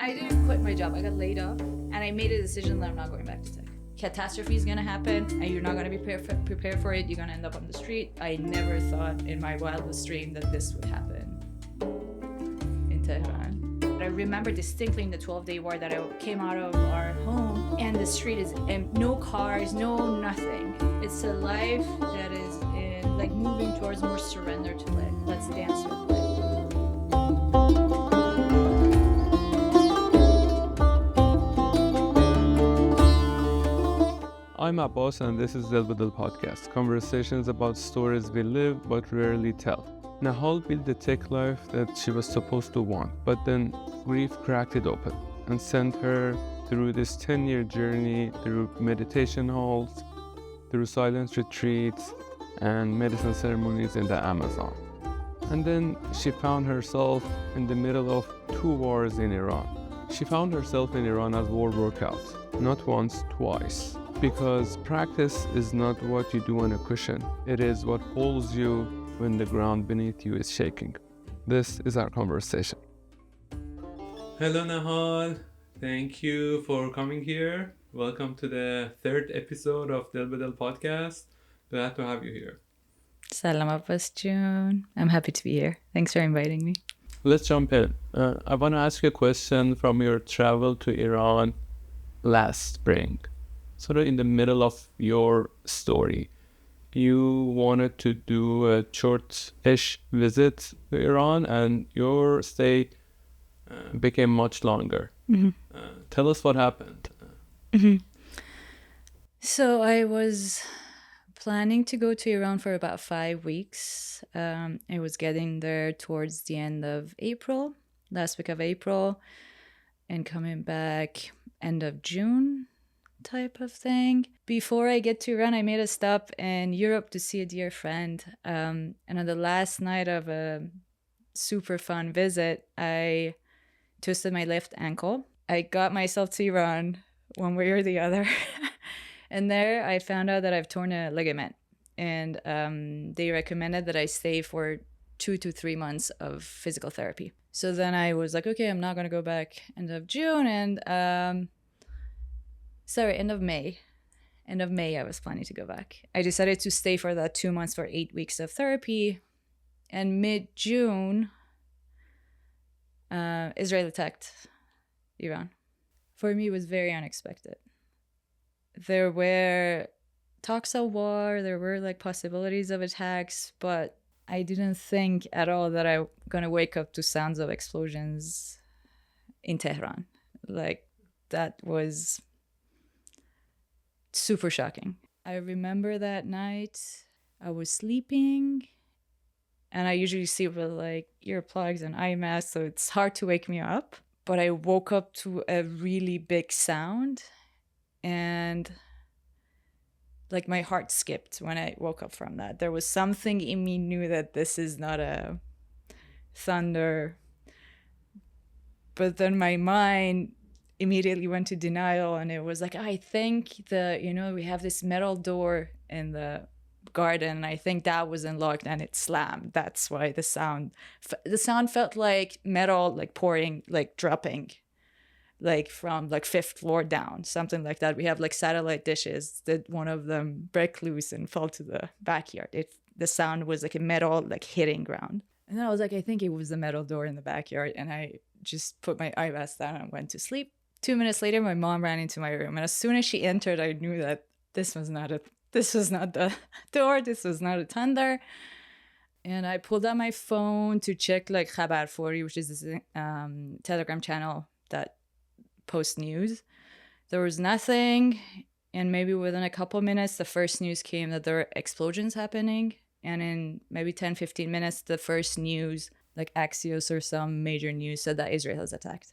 I didn't quit my job. I got laid off, and I made a decision that I'm not going back to tech. Catastrophe is gonna happen, and you're not gonna be prepared for it. You're gonna end up on the street. I never thought in my wildest dream that this would happen in Tehran. But I remember distinctly in the 12-day war that I came out of our home, and the street is no cars, no nothing. It's a life that is in, like, moving towards more surrender to life. Let's dance with life. I'm Abbas and this is Del Podcast, conversations about stories we live but rarely tell. Nahal built the tech life that she was supposed to want, but then grief cracked it open and sent her through this 10-year journey through meditation halls, through silence retreats, and medicine ceremonies in the Amazon. And then she found herself in the middle of 2 wars in Iran. She found herself in Iran as war broke out, not once, twice. Because practice is not what you do on a cushion. It is what holds you when the ground beneath you is shaking. This is our conversation. Hello, Nahal. Thank you for coming here. Welcome to the 3rd episode of Del Podcast. Glad to have you here. Salam Abbas June. I'm happy to be here. Thanks for inviting me. Let's jump in. I want to ask you a question from your travel to Iran last spring. Sort of in the middle of your story, you wanted to do a short-ish visit to Iran and your stay became much longer. Mm-hmm. Tell us what happened. Mm-hmm. So I was planning to go to Iran for about 5 weeks. I was getting there towards the end of April, last week of April, and coming back end of June type of thing. Before I get to Iran, I made a stop in Europe to see a dear friend. And on the last night of a super fun visit, I twisted my left ankle. I got myself to Iran one way or the other. And there I found out that I've torn a ligament. And they recommended that I stay for 2 to 3 months of physical therapy. So then I was like, okay, I'm not going to go back end of June. And end of May. End of May, I was planning to go back. I decided to stay for that 2 months for 8 weeks of therapy. And mid-June, Israel attacked Iran. For me, it was very unexpected. There were talks of war. There were like possibilities of attacks, but I didn't think at all that I'm going to wake up to sounds of explosions in Tehran. Like, that was super shocking. I remember that night I was sleeping, and I usually sleep with like earplugs and eye masks, so it's hard to wake me up. But I woke up to a really big sound, and like my heart skipped when I woke up from that. There was something in me knew that this is not a thunder. But then my mind immediately went to denial, and it was like, I think we have this metal door in the garden, and I think that was unlocked and it slammed. That's why the sound felt like metal, like pouring, like dropping, like from like 5th floor down, something like that. We have like satellite dishes that one of them broke loose and fell to the backyard. The sound was like a metal like hitting ground. And then I was like, I think it was the metal door in the backyard, and I just put my eye mask down and went to sleep. 2 minutes later, my mom ran into my room, and as soon as she entered, I knew that this was not the door, this was not a thunder. And I pulled out my phone to check like Nahal Farhi, which is this Telegram channel that posts news. There was nothing, and maybe within a couple minutes, the first news came that there were explosions happening, and in maybe 10-15 minutes, the first news, like Axios or some major news, said that Israel has attacked.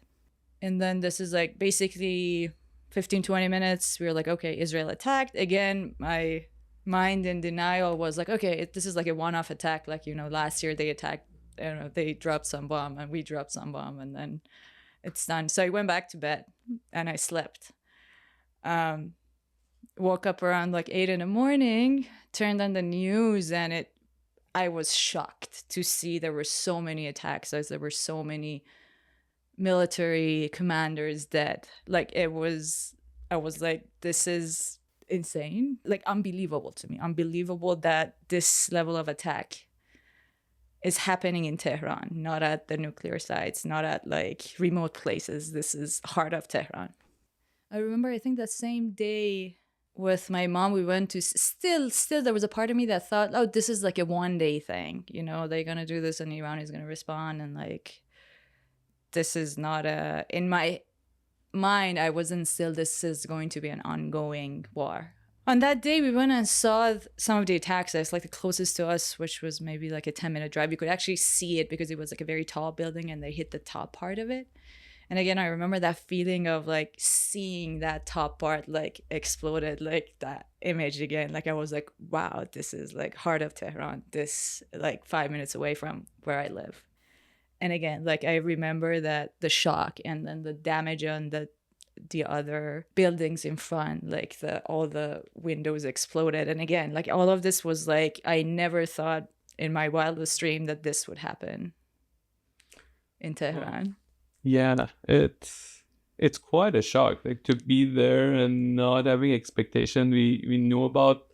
And then this is like basically 15-20 minutes. We were like, okay, Israel attacked. Again, my mind in denial was like, okay, this is like a one-off attack. Like, last year they attacked, they dropped some bomb and we dropped some bomb, and then it's done. So I went back to bed and I slept. Woke up around like 8 a.m, turned on the news, and I was shocked to see there were so many attacks, as there were so many military commanders dead. Like I was like, this is insane, like unbelievable to me. Unbelievable that this level of attack is happening in Tehran, not at the nuclear sites, not at like remote places. This is heart of Tehran. I remember, I think that same day with my mom, we went to still there was a part of me that thought, oh, this is like a one day thing, you know, they're gonna do this and Iran is gonna respond, and like this is not in my mind, I wasn't still, this is going to be an ongoing war. On that day, we went and saw some of the attacks. It's like the closest to us, which was maybe like a 10-minute drive. You could actually see it because it was like a very tall building and they hit the top part of it. And again, I remember that feeling of like seeing that top part like exploded, like that image again. Like I was like, wow, this is like heart of Tehran. This like 5 minutes away from where I live. And again, like I remember that the shock and then the damage on the other buildings in front, like all the windows exploded. And again, like all of this was like, I never thought in my wildest dream that this would happen in Tehran. Yeah, it's quite a shock, like to be there and not having expectation. We knew about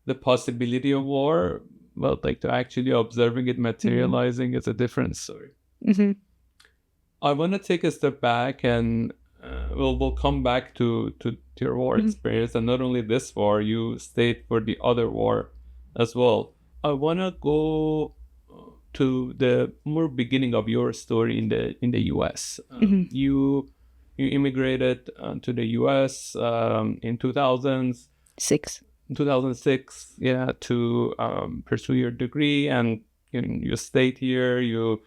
the possibility of war, but like to actually observing it materializing is a different story. I want to take a step back and we'll come back to your war experience, and not only this war, you stayed for the other war as well. I want to go to the more beginning of your story in the US. You immigrated to the US in 2006, yeah, to pursue your degree, and you stayed here. You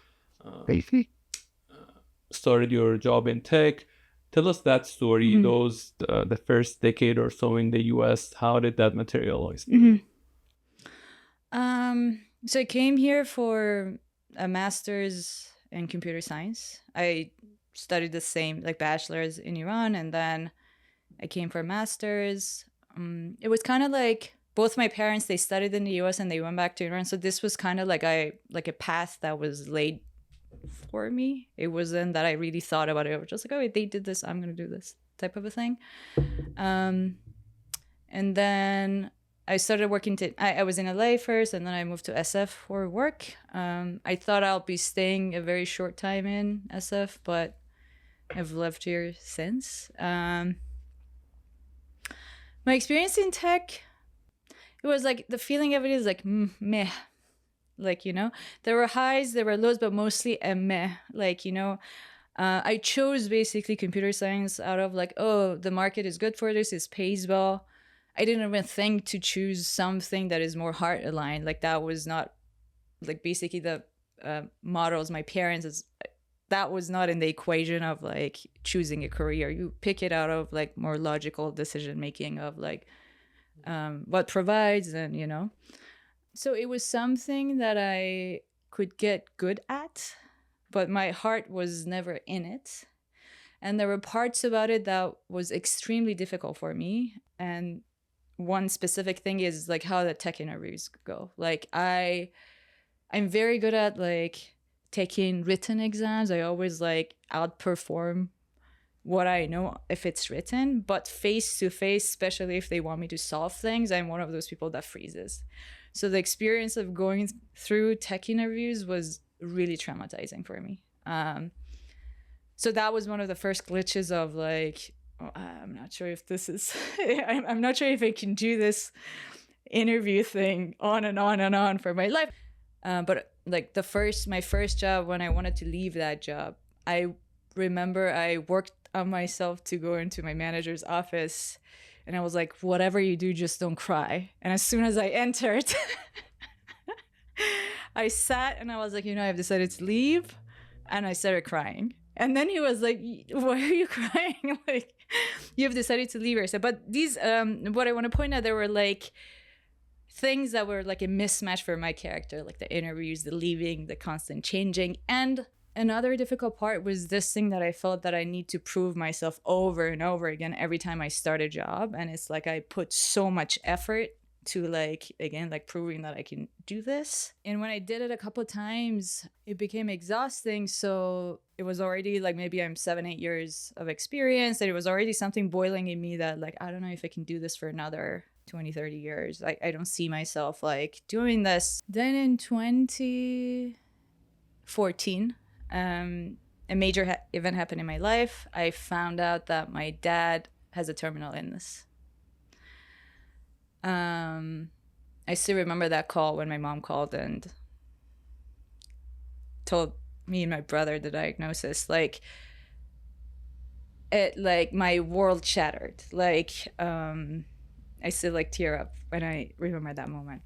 started your job in tech. Tell us that story. Those the first decade or so in the US. How did that materialize? So I came here for a master's in computer science. I studied the same like bachelor's in Iran, and then I came for a master's. It was kind of like both my parents, they studied in the US and they went back to Iran. So this was kind of like a path that was laid for me. It wasn't that I really thought about it. I was just like, oh, they did this, I'm going to do this type of a thing. And then I started working I was in LA first, and then I moved to SF for work. I thought I'll be staying a very short time in SF, but I've lived here since. My experience in tech, it was like, the feeling of it is like meh. Like, you know, there were highs, there were lows, but mostly a meh. Like, you know, I chose basically computer science out of like, oh, the market is good for this, it pays well. I didn't even think to choose something that is more heart aligned. Like that was not like basically the models, my parents, that was not in the equation of like choosing a career. You pick it out of like more logical decision making of like what provides, and you know. So it was something that I could get good at, but my heart was never in it. And there were parts about it that was extremely difficult for me. And one specific thing is like how the tech interviews go. Like I'm very good at like taking written exams. I always like outperform what I know if it's written, but face to face, especially if they want me to solve things, I'm one of those people that freezes. So the experience of going through tech interviews was really traumatizing for me. So that was one of the first glitches of like, I'm not sure if this is, I'm not sure if I can do this interview thing on and on and on for my life. But like my first job, when I wanted to leave that job, I remember I worked on myself to go into my manager's office, and I was like, whatever you do, just don't cry. And as soon as I entered, I sat and I was like, you know, I've decided to leave. And I started crying. And then he was like, why are you crying? Like, you've decided to leave. I said, but these, what I want to point out, there were like things that were like a mismatch for my character, like the interviews, the leaving, the constant changing. And another difficult part was this thing that I felt that I need to prove myself over and over again every time I start a job. And it's like I put so much effort to like, again, like proving that I can do this. And when I did it a couple of times, it became exhausting. So it was already like, maybe I'm 7-8 years of experience, and it was already something boiling in me that like, I don't know if I can do this for another 20-30 years. I don't see myself like doing this. Then in 2014, a major event happened in my life. I found out that my dad has a terminal illness. I still remember that call when my mom called and told me and my brother the diagnosis. Like, it, like, my world shattered. Like, I still like tear up when I remember that moment.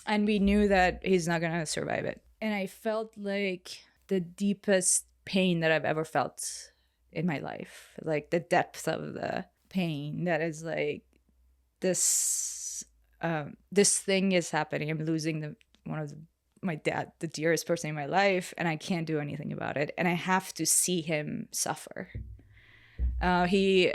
And we knew that he's not gonna survive it. And I felt like the deepest pain that I've ever felt in my life. Like the depth of the pain that is like, this thing is happening. I'm losing my dad, the dearest person in my life, and I can't do anything about it. And I have to see him suffer. He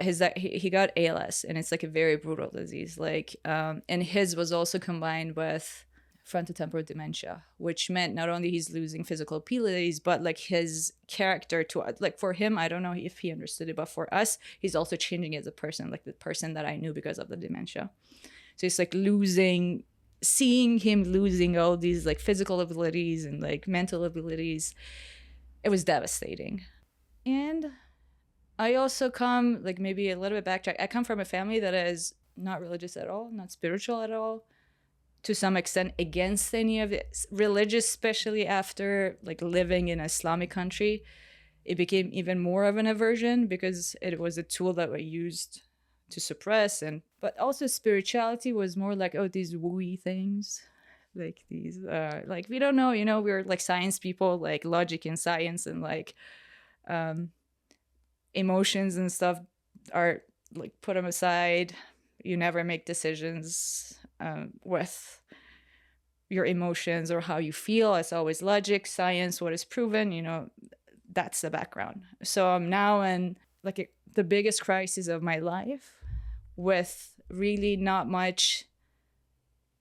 got ALS, and it's like a very brutal disease. Like, and his was also combined with frontotemporal dementia, which meant not only he's losing physical abilities, but like his character to, like, for him, I don't know if he understood it, but for us, he's also changing as a person, like the person that I knew because of the dementia. So it's like seeing him losing all these like physical abilities and like mental abilities. It was devastating. And I also come, like, maybe a little bit backtrack. I come from a family that is not religious at all, not spiritual at all, to some extent against any of it. Religious, especially after like living in an Islamic country, it became even more of an aversion because it was a tool that we used to suppress. But also spirituality was more like, oh, these wooey things, like these like, we don't know, we're like science people, like logic and science and like emotions and stuff are like, put them aside. You never make decisions with your emotions or how you feel. It's always logic, science, what is proven, that's the background. So I'm now in like the biggest crisis of my life with really not much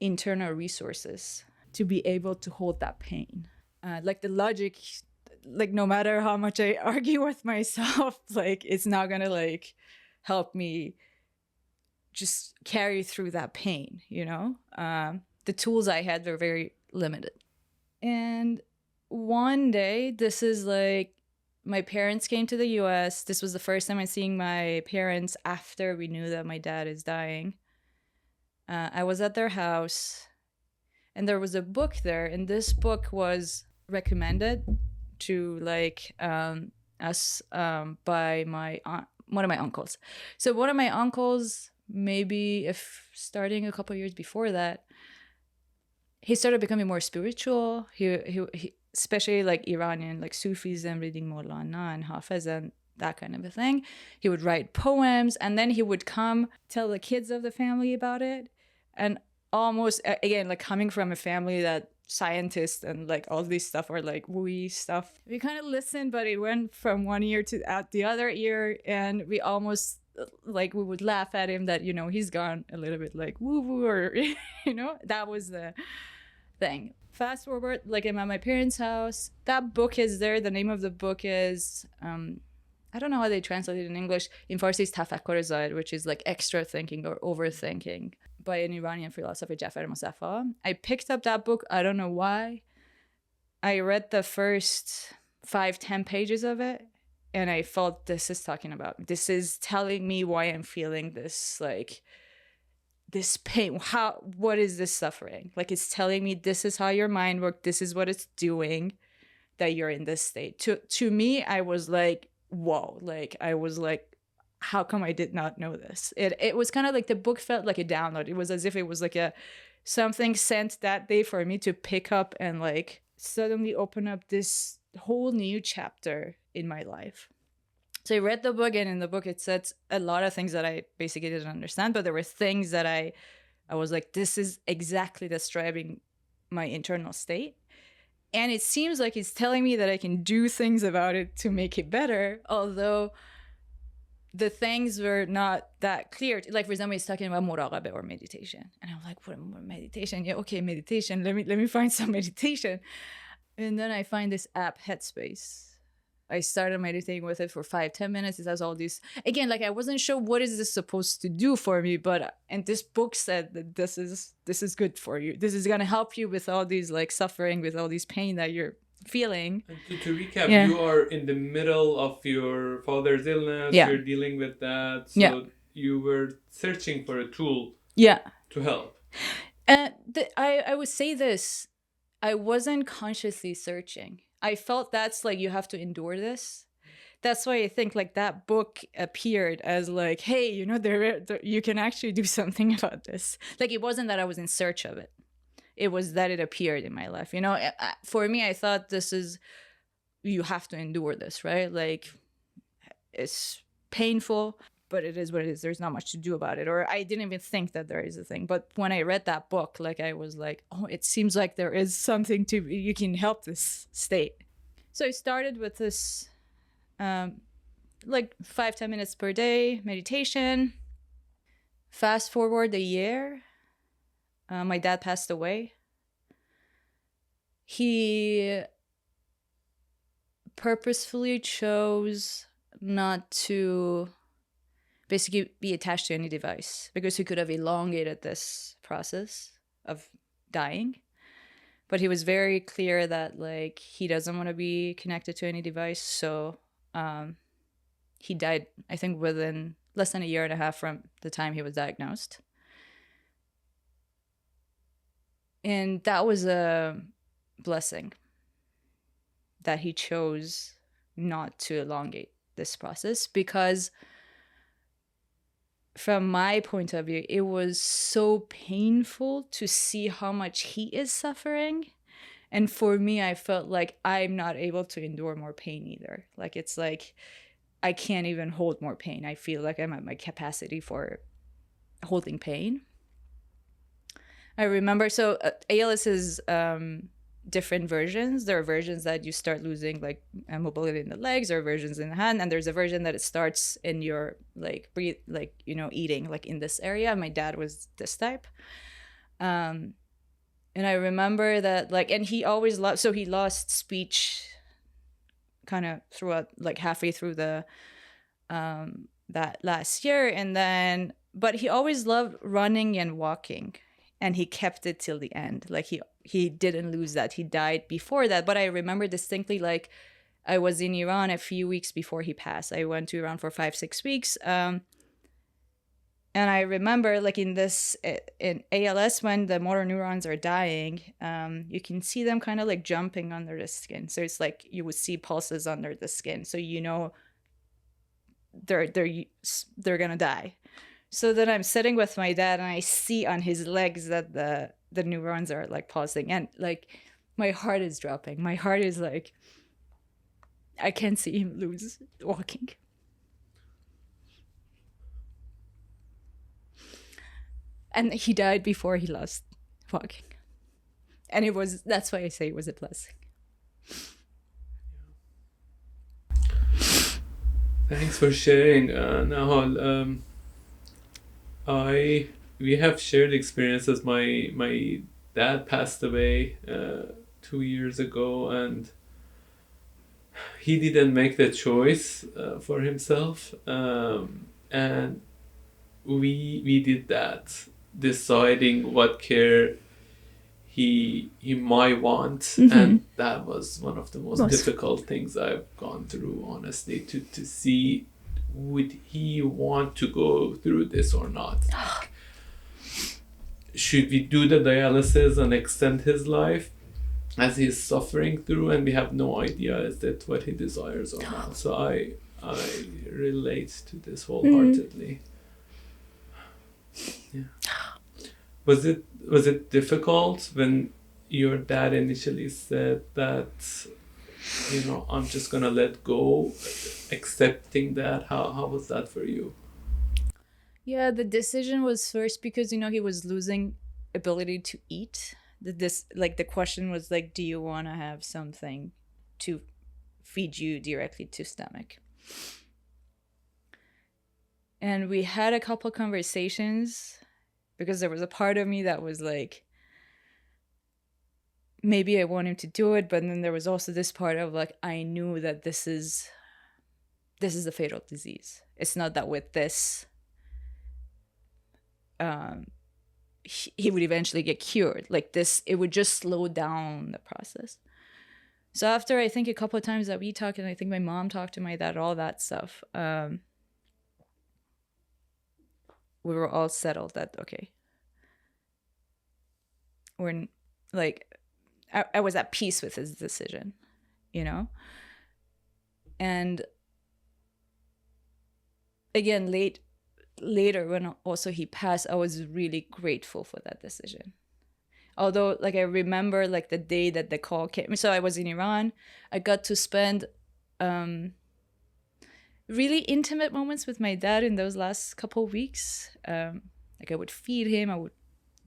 internal resources to be able to hold that pain. Like the logic, like no matter how much I argue with myself, like it's not gonna like help me just carry through that pain, the tools I had were very limited. And one day, this is like, my parents came to the US. This was the first time I'm seeing my parents after we knew that my dad is dying. I was at their house, and there was a book there, and this book was recommended to like us by one of my uncles. So one of my uncles, maybe if starting a couple years before that, he started becoming more spiritual. He especially like Iranian, like Sufism, reading Maulana and Hafiz and that kind of a thing. He would write poems, and then he would come tell the kids of the family about it. And almost, again, like coming from a family that scientists and like all these stuff are like woo stuff, we kind of listened, but it went from one ear to out the other ear, and we almost like, we would laugh at him that he's gone a little bit like woo woo, or that was the thing. Fast forward, like I'm at my parents' house, that book is there. The name of the book is I don't know how they translate it in English. In Farsi, it's Tafakkur Zaid, which is like extra thinking or overthinking, by an Iranian philosopher, Jafar Mosaffa. I picked up that book. I don't know why. I read the first 5-10 pages of it, and I felt, this is talking about me. This is telling me why I'm feeling this, like, this pain. What is this suffering? Like, it's telling me this is how your mind works. This is what it's doing, that you're in this state. To me, I was like, whoa. Like, I was like, how come I did not know this? It was kind of like the book felt like a download. It was as if it was like something sent that day for me to pick up and like suddenly open up this whole new chapter in my life. So I read the book, and in the book it said a lot of things that I basically didn't understand, but there were things that I was like, this is exactly describing my internal state. And it seems like it's telling me that I can do things about it to make it better, although the things were not that clear. Like, for example, he's talking about muraqabah or meditation. And I'm like, what meditation? Yeah, okay, meditation. Let me find some meditation. And then I find this app, Headspace. I started meditating with it for 5-10 minutes. It has all these, again, like I wasn't sure what is this supposed to do for me, but and this book said that this is good for you. This is gonna help you with all these like suffering, with all these pain that you're feeling. And to recap, you are in the middle of your father's illness. You're dealing with that. So you were searching for a tool to help. I would say this. I wasn't consciously searching. I felt that's like, you have to endure this. That's why I think like that book appeared as like, hey, you know, there you can actually do something about this. Like, it wasn't that I was in search of it. It was that it appeared in my life. You know, for me, I thought this is, you have to endure this, right? Like, it's painful, but it is what it is. There's not much to do about it. Or I didn't even think that there is a thing. But when I read that book, like I was like, oh, it seems like there is something to, you can help this state. So I started with this like 5-10 minutes per day meditation. Fast forward a year, my dad passed away. He purposefully chose not to basically be attached to any device, because he could have elongated this process of dying. But he was very clear that like he doesn't want to be connected to any device. So he died, I think, within less than a year and a half from the time he was diagnosed. And that was a blessing that he chose not to elongate this process, because from my point of view, it was so painful to see how much he is suffering. And for me, I felt like I'm not able to endure more pain either. Like, it's like I can't even hold more pain. I feel like I'm at my capacity for holding pain. I remember, so ALS is different versions. There are versions that you start losing like mobility in the legs, or versions in the hand, and there's a version that it starts in your like breathe, like, you know, eating, like in this area. My dad was this type. And I remember that like, and he always loved, so he lost speech kind of throughout, like halfway through the that last year, and then, but he always loved running and walking, and he kept it till the end. Like he didn't lose that. He died before that. But I remember distinctly, like I was in Iran a few weeks before he passed. I went to Iran for 5-6 weeks. And I remember like in ALS, when the motor neurons are dying, you can see them kind of like jumping under the skin. So it's like you would see pulses under the skin. So, you know, they're gonna die. So then I'm sitting with my dad, and I see on his legs that the neurons are like pulsing, and like my heart is dropping. My heart is like, I can't see him lose walking. And he died before he lost walking. And that's why I say it was a blessing. Thanks for sharing, Nahal. We have shared experiences. My dad passed away 2 years ago, and he didn't make the choice for himself, and we did that, deciding what care he might want. Mm-hmm. And that was one of the most difficult things I've gone through, honestly, to see, would he want to go through this or not? Should we do the dialysis and extend his life as he's suffering through, and we have no idea is that what he desires or not? So I relate to this wholeheartedly. Yeah. Was it difficult when your dad initially said that, you know, I'm just gonna let go, accepting that? How was that for you? Yeah, the decision was first because, you know, he was losing ability to eat. The question was like, do you want to have something to feed you directly to stomach? And we had a couple conversations because there was a part of me that was like, maybe I want him to do it, but then there was also this part of like, I knew that this is a fatal disease. It's not that with this he would eventually get cured. Like this, it would just slow down the process. So after I think a couple of times that we talked, and I think my mom talked to my dad, all that stuff, we were all settled that okay, we're like, I was at peace with his decision, you know. And again, later when also he passed, I was really grateful for that decision. Although, like, I remember like the day that the call came, so I was in Iran. I got to spend really intimate moments with my dad in those last couple of weeks. Like I would feed him, I would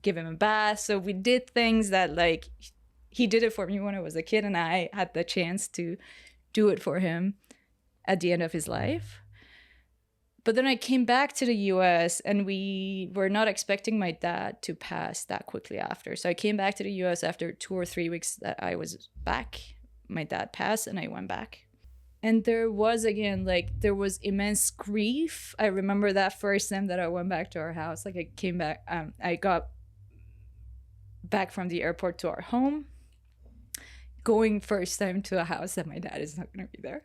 give him a bath. So we did things that like he did it for me when I was a kid, and I had the chance to do it for him at the end of his life. But then I came back to the US, and we were not expecting my dad to pass that quickly after. So I came back to the US after 2 or 3 weeks that I was back. My dad passed and I went back. And there was, again, like, there was immense grief. I remember that first time that I went back to our house. Like, I came back, I got back from the airport to our home, going first time to a house that my dad is not going to be there.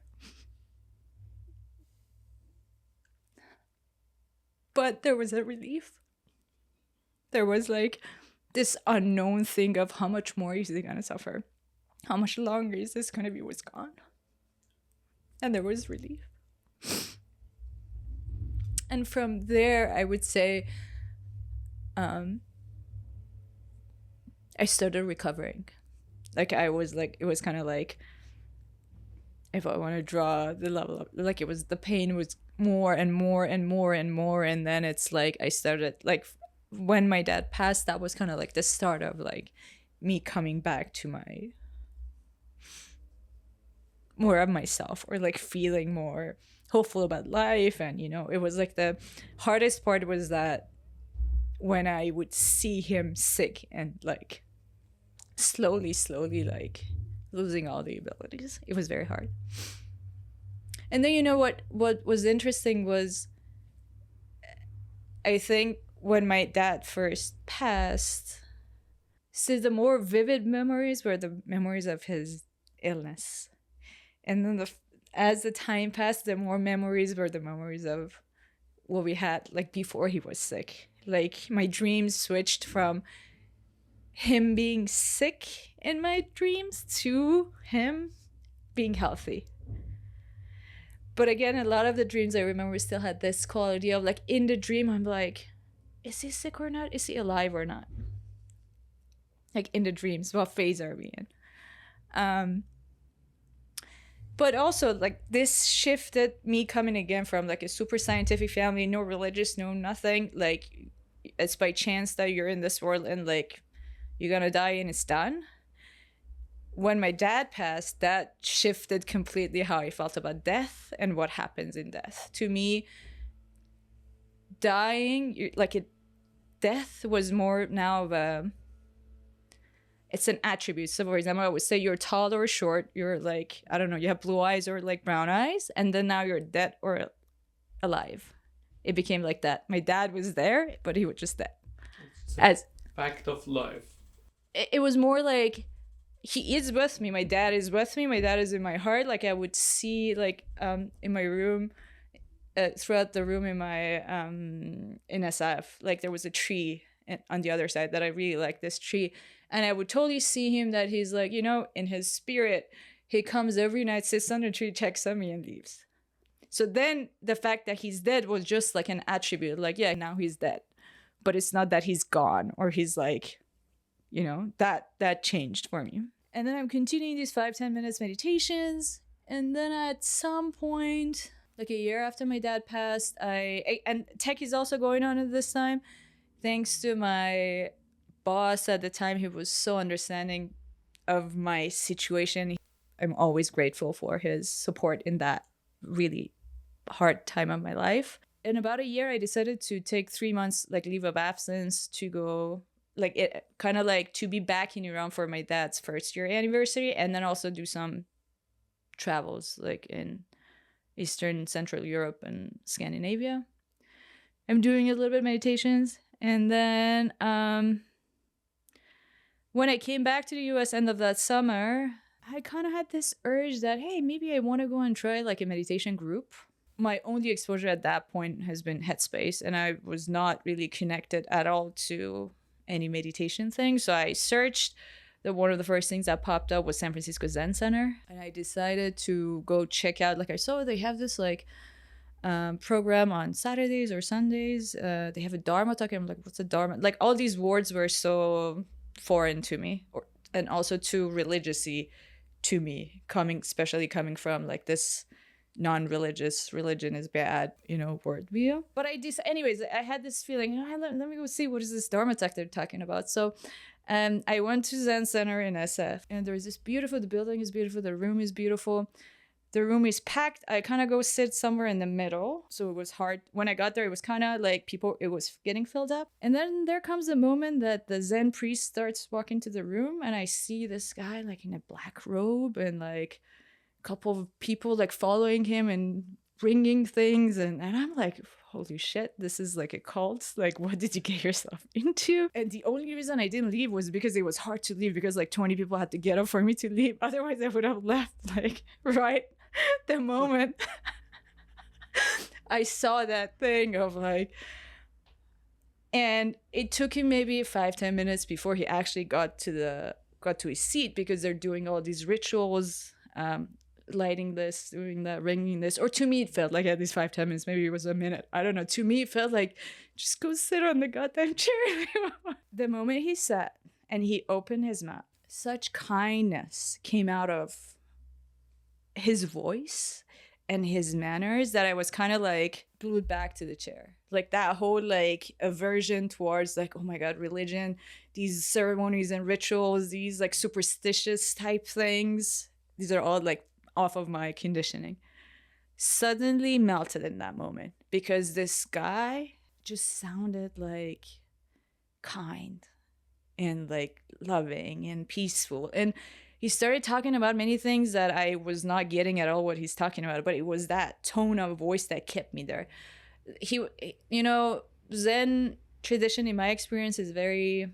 But there was a relief. There was like this unknown thing of how much more is he gonna suffer? How much longer is this gonna be what's gone? And there was relief. And from there, I would say, I started recovering. Like I was like, it was kind of like, if I want to draw the level up, like it was, the pain was more and more and more and more. And then it's like, I started like, when my dad passed, that was kind of like the start of like me coming back to my, more of myself, or like feeling more hopeful about life. And, you know, it was like the hardest part was that when I would see him sick and like slowly like losing all the abilities, it was very hard. And then, you know, what was interesting was, I think when my dad first passed, so the more vivid memories were the memories of his illness. And then as the time passed, the more memories were the memories of what we had like before he was sick. Like my dreams switched from him being sick in my dreams to him being healthy. But again, a lot of the dreams I remember still had this quality of like, in the dream, I'm like, is he sick or not? Is he alive or not? Like in the dreams, what phase are we in? But also like this shifted me coming again from like a super scientific family, no religious, no nothing. Like it's by chance that you're in this world and like you're gonna die and it's done. When my dad passed, that shifted completely how I felt about death and what happens in death. To me, dying, death was more now of a, it's an attribute. So for example, I would say you're tall or short, you're like, I don't know, you have blue eyes or like brown eyes, and then now you're dead or alive. It became like that. My dad was there, but he was just dead. As fact of life. It was more like, he is with me. My dad is with me. My dad is in my heart. Like I would see like in my room, throughout the room in my in SF, like there was a tree on the other side that I really liked, this tree. And I would totally see him that he's like, you know, in his spirit, he comes every night, sits on the tree, checks on me and leaves. So then the fact that he's dead was just like an attribute. Like, yeah, now he's dead. But it's not that he's gone or he's like, you know, that changed for me. And then I'm continuing these 5-10 minutes meditations. And then at some point, like a year after my dad passed, and tech is also going on at this time. Thanks to my boss at the time, he was so understanding of my situation. I'm always grateful for his support in that really hard time of my life. in about a year, I decided to take 3 months like leave of absence to go like it kind of like to be back in Iran for my dad's first year anniversary, and then also do some travels like in Eastern Central Europe and Scandinavia. I'm doing a little bit of meditations, and then when I came back to the US end of that summer, I kind of had this urge that, hey, maybe I want to go and try like a meditation group. My only exposure at that point has been Headspace, and I was not really connected at all to any meditation thing. So I searched. One of the first things that popped up was San Francisco Zen Center, and I decided to go check out. Like I saw they have this like program on Saturdays or Sundays. They have a Dharma talk. I'm like, what's a Dharma? Like all these words were so foreign to me, and also too religiously to me, especially coming from like this non-religious, religion is bad, worldview. But anyways, I had this feeling, let me go see what is this Dharma talk they're talking about. So I went to Zen Center in SF, and there's this the building is beautiful, the room is beautiful. The room is packed. I kind of go sit somewhere in the middle. So it was hard. When I got there, it was kind of like it was getting filled up. And then there comes a moment that the Zen priest starts walking to the room, and I see this guy like in a black robe and like a couple of people like following him and bringing things. And I'm like, holy shit, this is like a cult. Like, what did you get yourself into? And the only reason I didn't leave was because it was hard to leave, because like 20 people had to get up for me to leave. Otherwise, I would have left like right the moment I saw that thing of like, and it took him maybe 5-10 minutes before he actually got to his seat, because they're doing all these rituals, lighting this, doing that, ringing this. Or to me, it felt like at least 5-10 minutes, maybe it was a minute. I don't know. To me, it felt like, just go sit on the goddamn chair. The moment he sat and he opened his mouth, such kindness came out of his voice and his manners that I was kind of like glued back to the chair. Like that whole like aversion towards like, oh my God, religion, these ceremonies and rituals, these like superstitious type things. These are all like off of my conditioning. Suddenly melted in that moment, because this guy just sounded like kind and like loving and peaceful. And he started talking about many things that I was not getting at all what he's talking about, but it was that tone of voice that kept me there. Zen tradition, in my experience, is very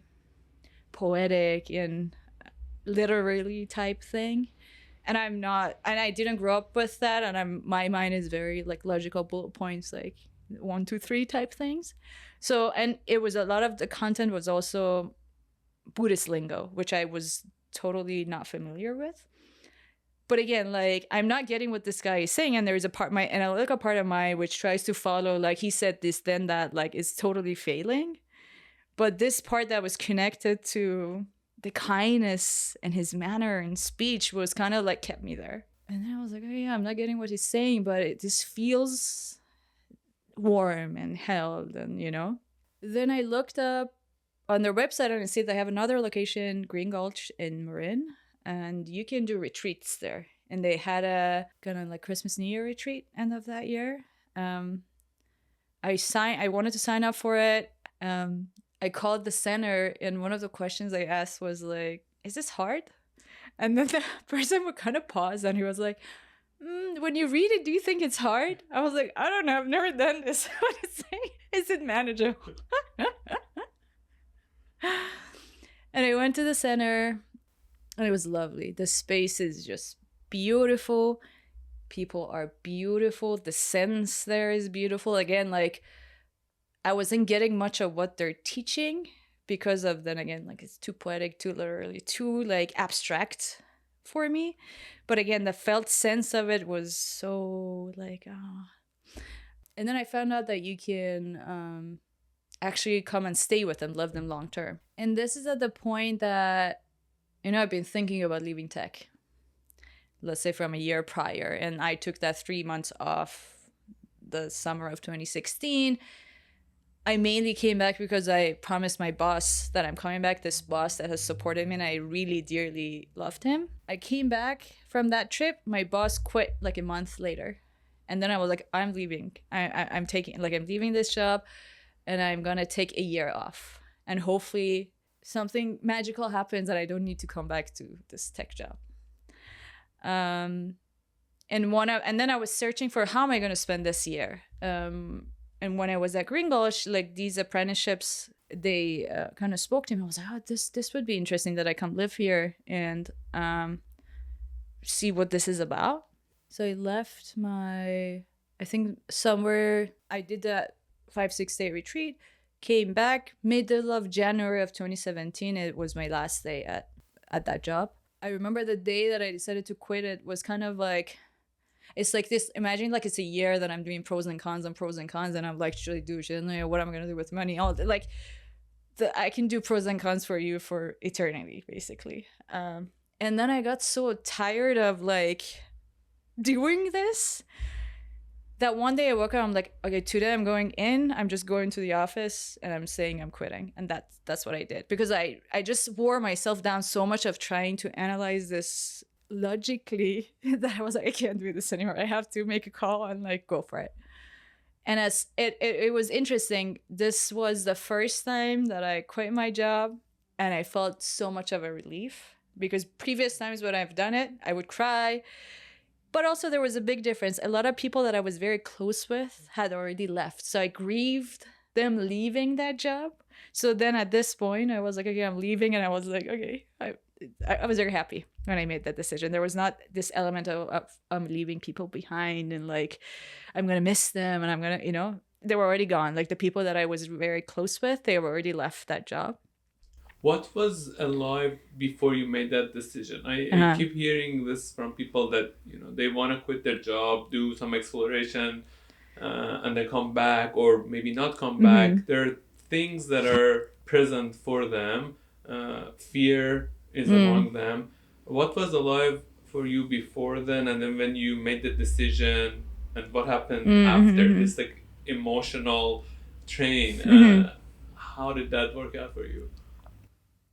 poetic and literary type thing. And I didn't grow up with that. And my mind is very like logical bullet points, like 1, 2, 3 type things. So, and it was a lot of the content was also Buddhist lingo, which I was totally not familiar with. But again, like, I'm not getting what this guy is saying, and there's an analytical part of mine which tries to follow, like, he said this, then that, like, is totally failing. But this part that was connected to the kindness and his manner and speech was kind of like kept me there. And then I was like, oh yeah, I'm not getting what he's saying, but it just feels warm and held, and Then I looked up on their website, and I see they have another location, Green Gulch in Marin, and you can do retreats there. And they had a kind of like Christmas New Year retreat end of that year. I wanted to sign up for it. I called the center, and one of the questions I asked was like, is this hard? And then the person would kind of pause, and he was like, when you read it, do you think it's hard? I was like, I don't know, I've never done this. What is it? Is it manageable? And I went to the center, and it was lovely. The space is just beautiful. People are beautiful. The sense there is beautiful. Again, like, I wasn't getting much of what they're teaching because of, then again, like, it's too poetic, too literally, too like abstract for me. But again, the felt sense of it was so like, ah. And then I found out that you can actually come and stay with them, love them long term. And this is at the point that, I've been thinking about leaving tech, let's say from a year prior. And I took that 3 months off the summer of 2016. I mainly came back because I promised my boss that I'm coming back, this boss that has supported me, and I really dearly loved him. I came back from that trip. My boss quit like a month later. And then I was like, I'm leaving. I'm leaving this job, and I'm gonna take a year off. And hopefully something magical happens that I don't need to come back to this tech job. And then I was searching for how am I gonna spend this year. And when I was at Gulch, like these apprenticeships, they kind of spoke to me. I was like, oh, this would be interesting that I come live here and see what this is about. So I left I think somewhere, I did that 5-6 day retreat, came back middle of January of 2017. It was my last day at that job. I remember the day that I decided to quit, it was kind of like, it's like this, imagine like it's a year that I'm doing pros and cons, and I'm like, should I do, shouldn't I, what am I going to do with money, all like I can do pros and cons for you for eternity, basically. And then I got so tired of like doing this that one day I woke up, I'm like, okay, today I'm going in, I'm just going to the office and I'm saying I'm quitting. And that's what I did, because I just wore myself down so much of trying to analyze this logically that I was like, I can't do this anymore. I have to make a call and like go for it. And as it was interesting, this was the first time that I quit my job, and I felt so much of a relief, because previous times when I've done it, I would cry. But also there was a big difference. A lot of people that I was very close with had already left. So I grieved them leaving that job. So then at this point, I was like, okay, I'm leaving. And I was like, okay, I was very happy when I made that decision. There was not this element of leaving people behind and like, I'm going to miss them and I'm going to, they were already gone. Like the people that I was very close with, they were already left that job. What was alive before you made that decision? I keep hearing this from people that, they want to quit their job, do some exploration, and then come back, or maybe not come back. There are things that are present for them. Fear is among them. What was alive for you before then, and then when you made the decision, and what happened after this like emotional train? How did that work out for you?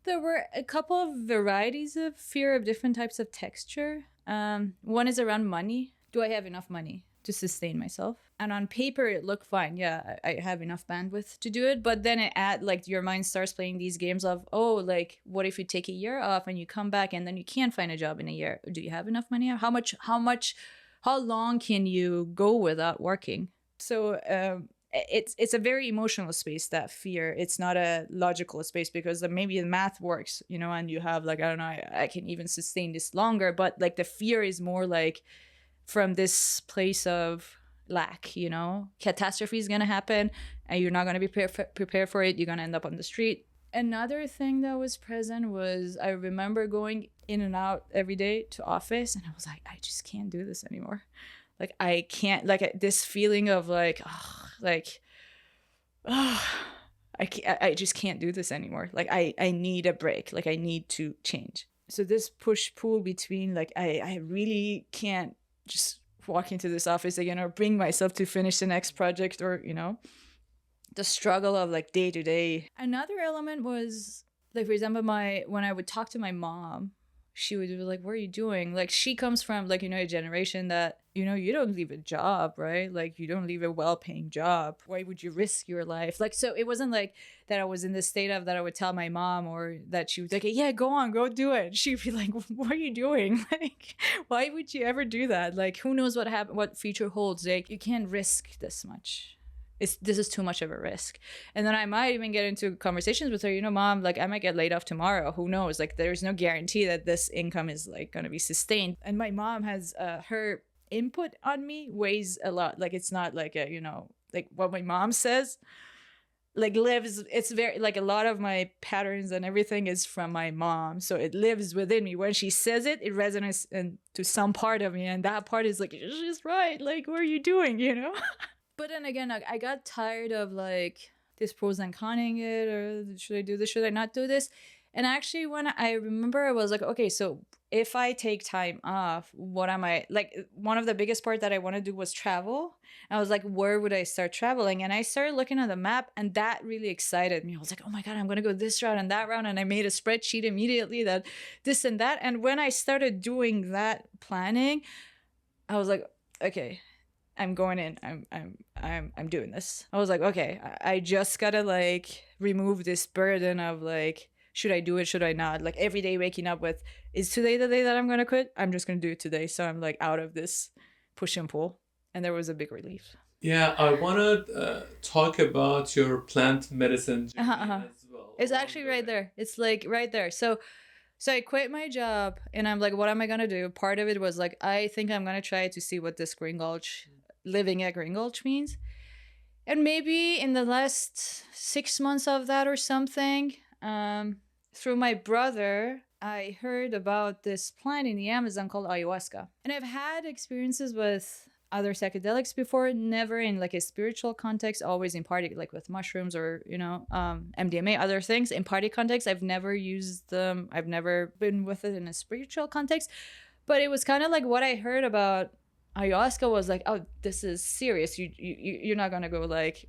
There were a couple of varieties of fear of different types of texture. One is around money. Do I have enough money to sustain myself? And on paper, it looked fine. Yeah, I have enough bandwidth to do it. But then your mind starts playing these games of, oh, like, what if you take a year off and you come back and then you can't find a job in a year? Do you have enough money? How long can you go without working? So, it's a very emotional space, that fear. It's not a logical space, because maybe the math works, and you have like, I don't know, I can even sustain this longer. But like the fear is more like from this place of lack, catastrophe is going to happen and you're not going to be prepared for it. You're going to end up on the street. Another thing that was present was, I remember going in and out every day to office, and I was like, I just can't do this anymore. Like, I can't, like, this feeling of like, I just can't do this anymore. Like, I need a break. Like, I need to change. So this push-pull between, like, I really can't just walk into this office again or bring myself to finish the next project, or, the struggle of, like, day to day. Another element was, like, for example, when I would talk to my mom, she would be like, what are you doing? Like, she comes from, like, a generation that, you don't leave a job, right? Like, you don't leave a well-paying job. Why would you risk your life? Like, so it wasn't like that I was in this state of that I would tell my mom, or that she was like, yeah, go on, go do it. She'd be like, what are you doing? Like, why would you ever do that? Like, who knows what future holds? Like, you can't risk this much. This is too much of a risk. And then I might even get into conversations with her, mom, like, I might get laid off tomorrow. Who knows? Like, there's no guarantee that this income is like going to be sustained. And my mom has her input on me weighs a lot. Like, it's not like a, like what my mom says, like, lives, it's very, like, a lot of my patterns and everything is from my mom. So it lives within me. When she says it, it resonates to some part of me. And that part is like, she's right. Like, what are you doing, But then again, I got tired of like this pros and conning it, or should I do this? Should I not do this? And actually, when I remember, I was like, okay, so if I take time off, what am I, like, one of the biggest part that I want to do was travel. I was like, where would I start traveling? And I started looking at the map, and that really excited me. I was like, oh my God, I'm going to go this route and that route. And I made a spreadsheet immediately that this and that. And when I started doing that planning, I was like, okay, I'm going in. I'm doing this. I was like, okay, I just gotta like remove this burden of like, should I do it? Should I not? Like every day waking up with, is today the day that I'm gonna quit? I'm just gonna do it today. So I'm like out of this push and pull. And there was a big relief. Yeah, I want to talk about your plant medicine journey as well. It's along actually the right way. there. It's like right there. So I quit my job and I'm like, what am I gonna do? Part of it was like, I think I'm gonna try to see what this Green Gulch, living at Green Gulch means. And maybe in the last 6 months of that or something, through my brother, I heard about this plant in the Amazon called ayahuasca. And I've had experiences with other psychedelics before, never in like a spiritual context, always in party, like with mushrooms or, MDMA, other things. In party context, I've never used them. I've never been with it in a spiritual context. But it was kind of like what I heard about ayahuasca was like, oh, this is serious. You're not gonna go like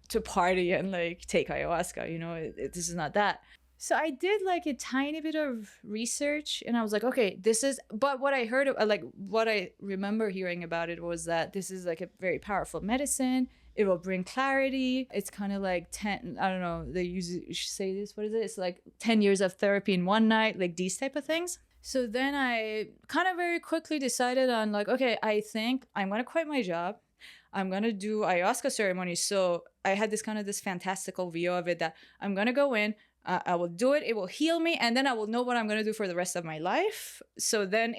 to party and like take ayahuasca. This is not that. So I did like a tiny bit of research and I was like, okay, this is, but what I heard, like what I remember hearing about it was that this is like a very powerful medicine. It will bring clarity. It's kind of like 10, I don't know, they usually say this, what is it? It's like 10 years of therapy in one night, like these type of things. So then I kind of very quickly decided on like, okay, I think I'm going to quit my job. I'm going to do ayahuasca ceremony. So I had this fantastical view of it that I'm going to go in, I will do it. It will heal me. And then I will know what I'm going to do for the rest of my life. So then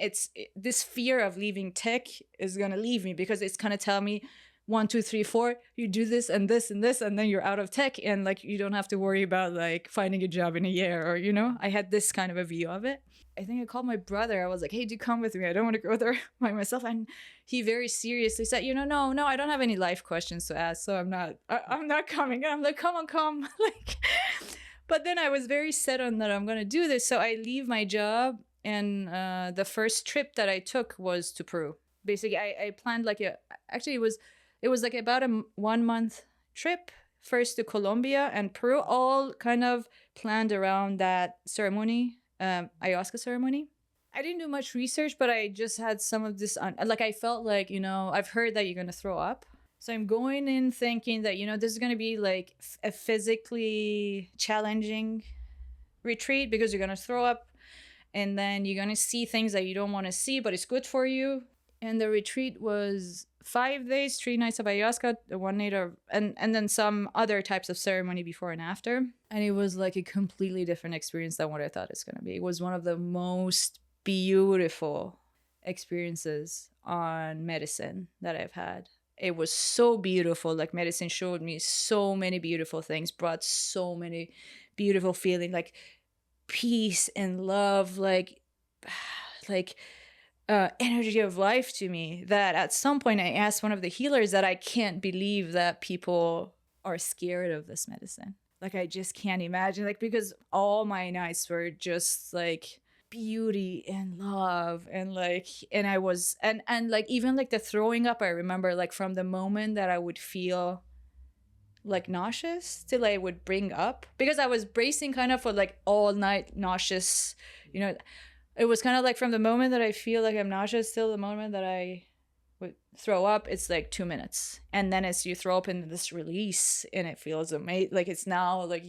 this fear of leaving tech is going to leave me because it's going to tell me 1, 2, 3, 4, you do this and this and this, and then you're out of tech. And like, you don't have to worry about like finding a job in a year or, I had this kind of a view of it. I think I called my brother. I was like, hey, do come with me. I don't want to go there by myself. And he very seriously said, no, I don't have any life questions to ask. So I'm not coming. And I'm like, come on. like, but then I was very set on that I'm going to do this. So I leave my job. And the first trip that I took was to Peru. Basically, I planned like it was like about a 1 month trip. First to Colombia and Peru, all kind of planned around that ceremony, ayahuasca ceremony. I didn't do much research, but I just had some of this like I felt like, I've heard that you're going to throw up. So I'm going in thinking that, this is going to be like a physically challenging retreat because you're going to throw up and then you're going to see things that you don't want to see, but it's good for you. And the retreat was 5 days, 3 nights of ayahuasca, 1 night of, and then some other types of ceremony before and after. And it was like a completely different experience than what I thought it's going to be. It was one of the most beautiful experiences on medicine that I've had. It was so beautiful. Like medicine showed me so many beautiful things, brought so many beautiful feelings, like peace and love, like energy of life to me, that at some point I asked one of the healers that I can't believe that people are scared of this medicine. Like I just can't imagine, like, because all my nights were just like beauty and love and like, and I was and like even like the throwing up, I remember like from the moment that I would feel like nauseous till I would bring up, because I was bracing kind of for like all night nauseous, it was kind of like from the moment that I feel like I'm nauseous till the moment that I would throw up, it's like 2 minutes. And then as you throw up in this release and it feels amazing. Like it's now like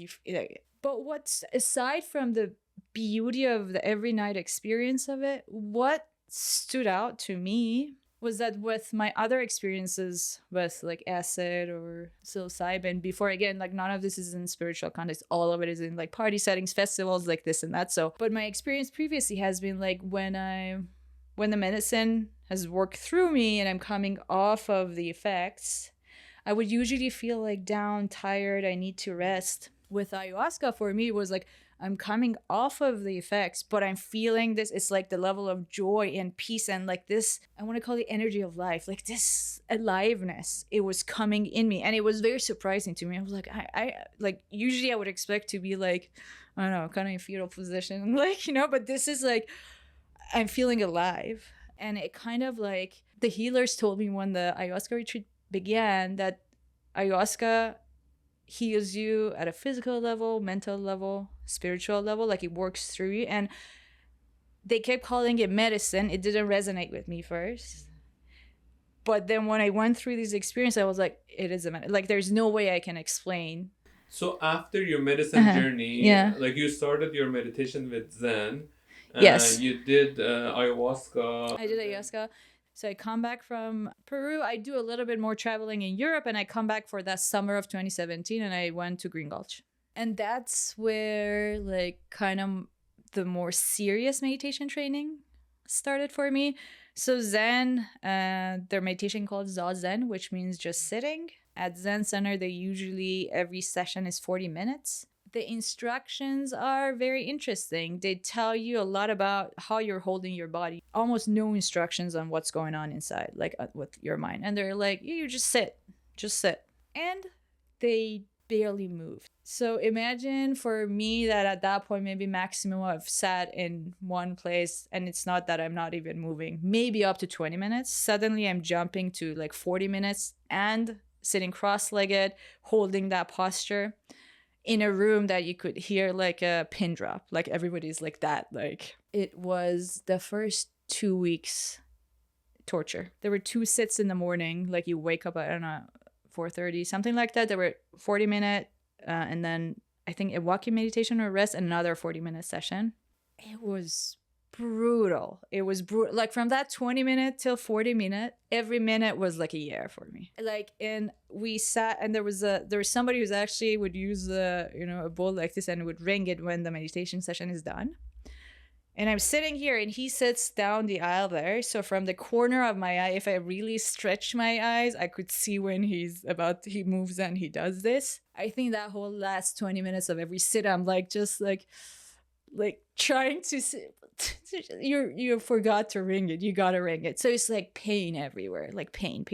but what's aside from the beauty of the every night experience of it, what stood out to me was that with my other experiences with like acid or psilocybin before, again, like none of this is in spiritual context, all of it is in like party settings, festivals, like this and that. So but my experience previously has been like when the medicine has worked through me and I'm coming off of the effects, I would usually feel like down, tired, I need to rest. With ayahuasca, for me, it was like I'm coming off of the effects, but I'm feeling this. It's like the level of joy and peace and like this, I want to call it energy of life, like this aliveness. It was coming in me and it was very surprising to me. I was like, I like, usually I would expect to be like, I don't know, kind of in fetal position, like, but this is like, I'm feeling alive. And it kind of like, the healers told me when the ayahuasca retreat began that ayahuasca heals you at a physical level, mental level, spiritual level, like it works through you. And they kept calling it medicine. It didn't resonate with me first. But then when I went through this experience, I was like, it is a like, there's no way I can explain. So after your medicine journey, Yeah. like you started your meditation with Zen. Yes. You did ayahuasca. I did ayahuasca. So I come back from Peru. I do a little bit more traveling in Europe, and I come back for that summer of 2017, and I went to Green Gulch. And that's where like kind of the more serious meditation training started for me. So Zen, their meditation called Zazen, which means just sitting. At Zen Center, they usually, every session is 40 minutes. The instructions are very interesting. They tell you a lot about how you're holding your body. Almost no instructions on what's going on inside, like with your mind. And they're like, you just sit. And they barely moved. So imagine for me that at that point, maybe maximum I've sat in one place, and it's not that I'm not even moving, maybe up to 20 minutes. Suddenly I'm jumping to like 40 minutes and sitting cross-legged, holding that posture in a room that you could hear like a pin drop. Like everybody's like that. Like it was the first 2 weeks torture. There were 2 sits in the morning. Like you wake up at, I don't know, 4:30, something like that. There were 40-minute and then I think a walking meditation or rest, and another 40-minute session. It was brutal. It was brutal. Like from that 20-minute till 40-minute, every minute was like a year for me. Like, and we sat, and there was somebody who's actually would use a bowl like this and would ring it when the meditation session is done. And I'm sitting here, and he sits down the aisle there. So from the corner of my eye, if I really stretch my eyes, I could see when he moves and he does this. I think that whole last 20 minutes of every sit, I'm like, just like trying to you forgot to ring it. You gotta ring it. So it's like pain everywhere, like pain.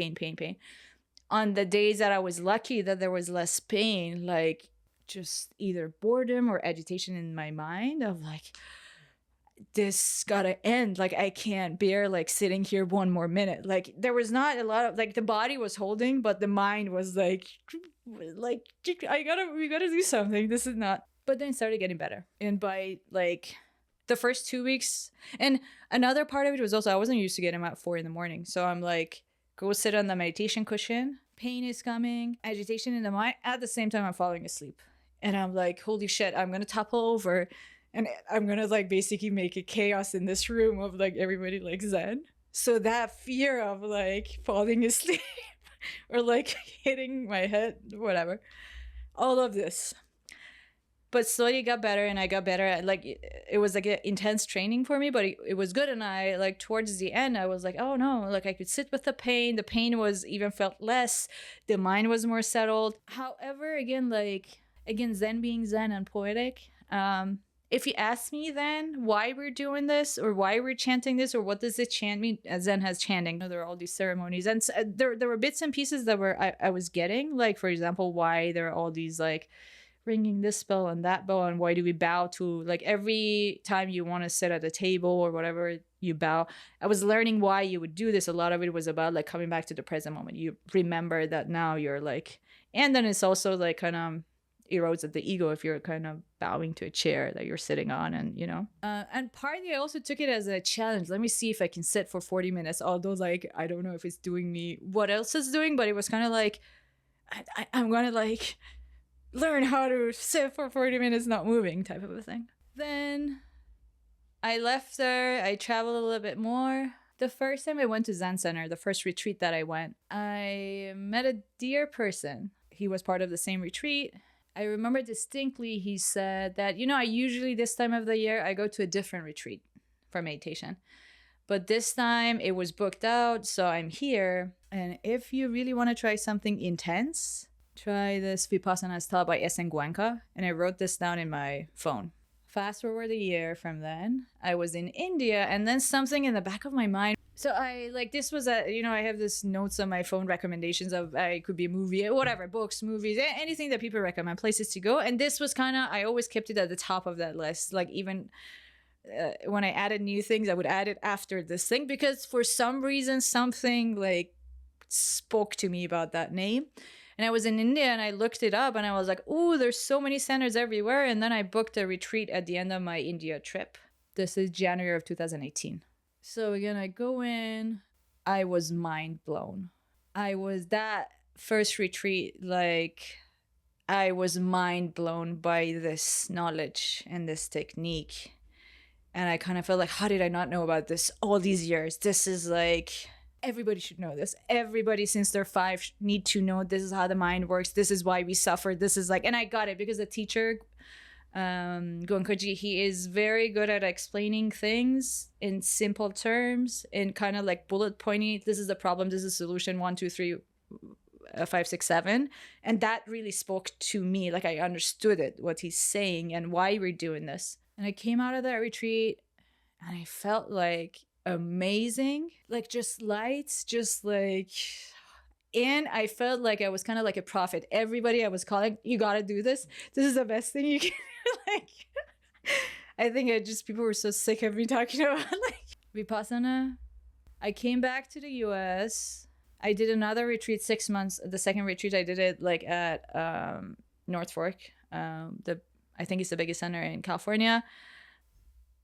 On the days that I was lucky that there was less pain, like just either boredom or agitation in my mind of like, this gotta end. Like I can't bear like sitting here one more minute. Like there was not a lot of like, the body was holding, but the mind was like we gotta do something. This is not. But then it started getting better. And by like the first 2 weeks, and another part of it was also I wasn't used to getting up at 4 a.m. So I'm like, go sit on the meditation cushion. Pain is coming, agitation in the mind. At the same time, I'm falling asleep. And I'm like, holy shit, I'm gonna topple over. And I'm gonna like basically make a chaos in this room of like everybody like Zen. So that fear of like falling asleep or like hitting my head, whatever, all of this. But slowly it got better, and I got better at like, it was like an intense training for me, but it was good. And I like towards the end, I was like, oh no, like I could sit with the pain. The pain was even felt less. The mind was more settled. However, again, Zen being Zen and poetic, if you ask me then why we're doing this or why we're chanting this or what does it chant mean, Zen has chanting. There are all these ceremonies, and there were bits and pieces that I was getting, like for example, why there are all these like ringing this bell and that bell, and why do we bow to like every time you want to sit at a table or whatever you bow. I was learning why you would do this. A lot of it was about like coming back to the present moment. You remember that now you're like, and then it's also like kind of erodes at the ego if you're kind of bowing to a chair that you're sitting on, and and partly I also took it as a challenge. Let me see if I can sit for 40 minutes, although like I don't know if it's doing me what else it's doing, but it was kind of like I'm gonna like learn how to sit for 40 minutes not moving type of a thing. Then I left there. I traveled a little bit more. The first time I went to Zen Center, the first retreat that I went, I met a dear person. He was part of the same retreat. I remember distinctly he said that, I usually this time of the year, I go to a different retreat for meditation. But this time it was booked out, so I'm here. And if you really want to try something intense, try this Vipassana as taught by Guenka. And I wrote this down in my phone. Fast forward a year from then, I was in India, and then something in the back of my mind. So I like, this was I have this notes on my phone, recommendations of, it could be a movie, whatever, books, movies, anything that people recommend, places to go. And this was kind of, I always kept it at the top of that list. Like even when I added new things, I would add it after this thing, because for some reason, something like spoke to me about that name. And I was in India and I looked it up and I was like, oh, there's so many centers everywhere. And then I booked a retreat at the end of my India trip. This is January of 2018. So again, I go in, I was mind blown. I was that first retreat, like, I was mind blown by this knowledge and this technique. And I kind of felt like, how did I not know about this all these years? This is like, everybody should know this. Everybody since they're 5 need to know this is how the mind works. This is why we suffer. This is like, and I got it because the teacher, Gonkoji, he is very good at explaining things in simple terms and kind of like bullet pointing. This is the problem. This is the solution. 1, 2, 3, 5, 6, 7. And that really spoke to me. Like I understood it, what he's saying and why we're doing this. And I came out of that retreat and I felt like amazing, like just lights, just like, and I felt like I was kind of like a prophet. Everybody I was calling, you gotta do this. This is the best thing you can do. Like, I think people were so sick of me talking about like Vipassana. I came back to the US. I did another retreat 6 months. The second retreat I did it like at North Fork. I think it's the biggest center in California.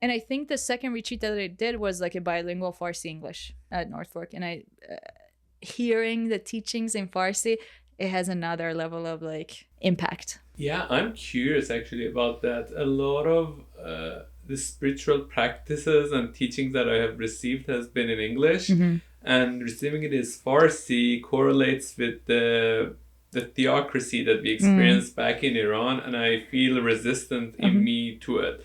And I think the second retreat that I did was like a bilingual Farsi English at North Fork. And I, hearing the teachings in Farsi, it has another level of like impact. Yeah, I'm curious actually about that. A lot of the spiritual practices and teachings that I have received has been in English, and receiving it as Farsi correlates with the theocracy that we experienced back in Iran, and I feel resistant in me to it.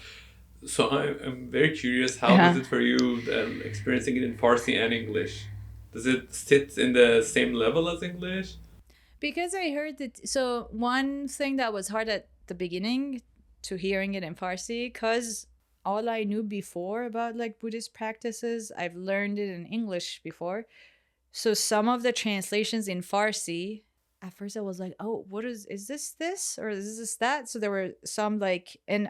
So I'm very curious, how was it for you experiencing it in Farsi and English? Does it sit in the same level as English? Because I heard that, so one thing that was hard at the beginning to hearing it in Farsi, because all I knew before about like Buddhist practices, I've learned it in English before. So some of the translations in Farsi, at first I was like, oh, what is this or is this that? So there were some like, and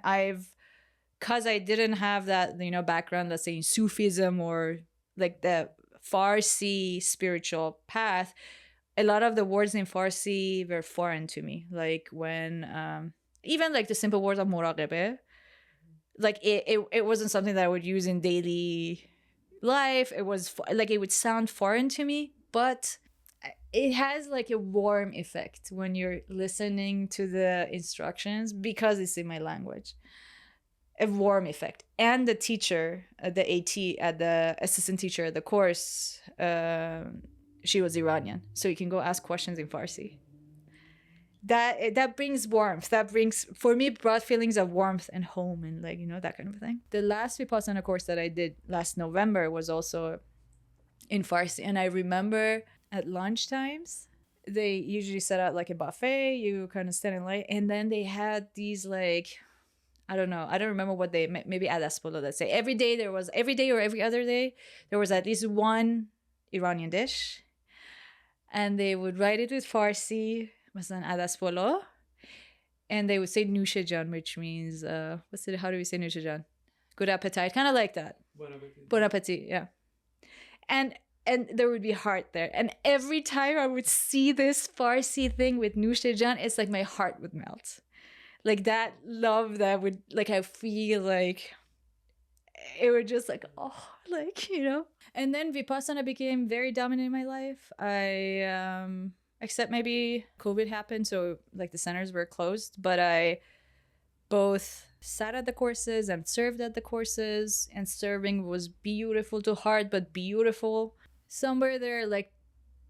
because I didn't have that, background, let's say in Sufism or like the Farsi spiritual path, a lot of the words in Farsi were foreign to me. Like when, even like the simple words of muraqabeh, like it wasn't something that I would use in daily life. It was like, it would sound foreign to me, but it has like a warm effect when you're listening to the instructions because it's in my language. A warm effect. And the teacher, the assistant teacher at the course, she was Iranian, so you can go ask questions in Farsi. That brings warmth. That brings, for me, brought feelings of warmth and home and like, that kind of thing. The last Vipassana course that I did last November was also in Farsi, and I remember at lunch times they usually set out like a buffet. You kind of stand in line, and then they had these like, I don't know. I don't remember what they, maybe adas polo, let's say. Every day or every other day, there was at least one Iranian dish. And they would write it with Farsi, مثلا adas polo. And they would say nushajan, which means, how do we say nushajan? Good appetite. Kind of like that. Bon appetit. Bon appetit, yeah. And there would be heart there. And every time I would see this Farsi thing with nushajan, it's like my heart would melt. Like that love that would, like, I feel like it would just like, oh, like, And then Vipassana became very dominant in my life. Except maybe COVID happened, so like the centers were closed, but I both sat at the courses and served at the courses, and serving was beautiful to heart, but beautiful. Somewhere there, like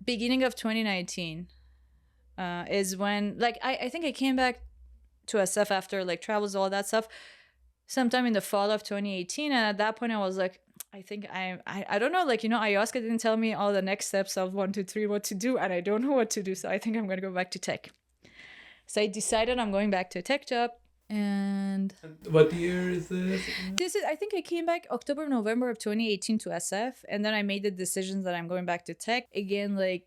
beginning of 2019 is when, like, I think I came back to SF after like travels, all that stuff, sometime in the fall of 2018. And at that point I was like, I think I don't know, like, ayahuasca didn't tell me all the next steps of 1, 2, 3 what to do, and I don't know what to do, so I think I'm gonna go back to tech. So I decided I'm going back to a tech job. And what year is this? I think I came back October, November of 2018 to SF, and then I made the decision that I'm going back to tech again. Like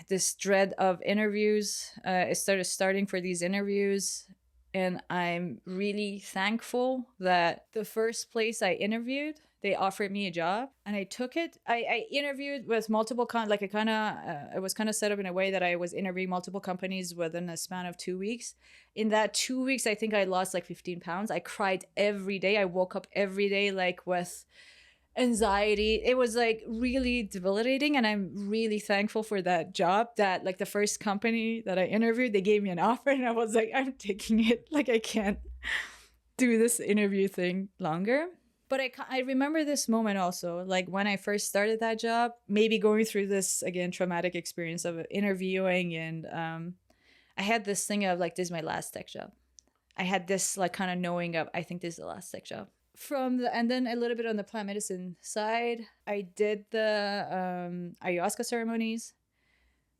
this dread of interviews, I starting for these interviews. And I'm really thankful that the first place I interviewed, they offered me a job, and I took it. I interviewed with multiple it was kind of set up in a way that I was interviewing multiple companies within a span of 2 weeks. In that 2 weeks, I think I lost like 15 pounds. I cried every day. I woke up every day like with anxiety. It was like really debilitating, and I'm really thankful for that job. That like the first company that I interviewed, they gave me an offer, and I was like, I'm taking it. Like I can't do this interview thing longer. But I remember this moment also, like when I first started that job, maybe going through this again traumatic experience of interviewing, and I had this thing of like, this is my last tech job. I had this like kind of knowing of, I think this is the last tech job. And then a little bit on the plant medicine side, I did the ayahuasca ceremonies.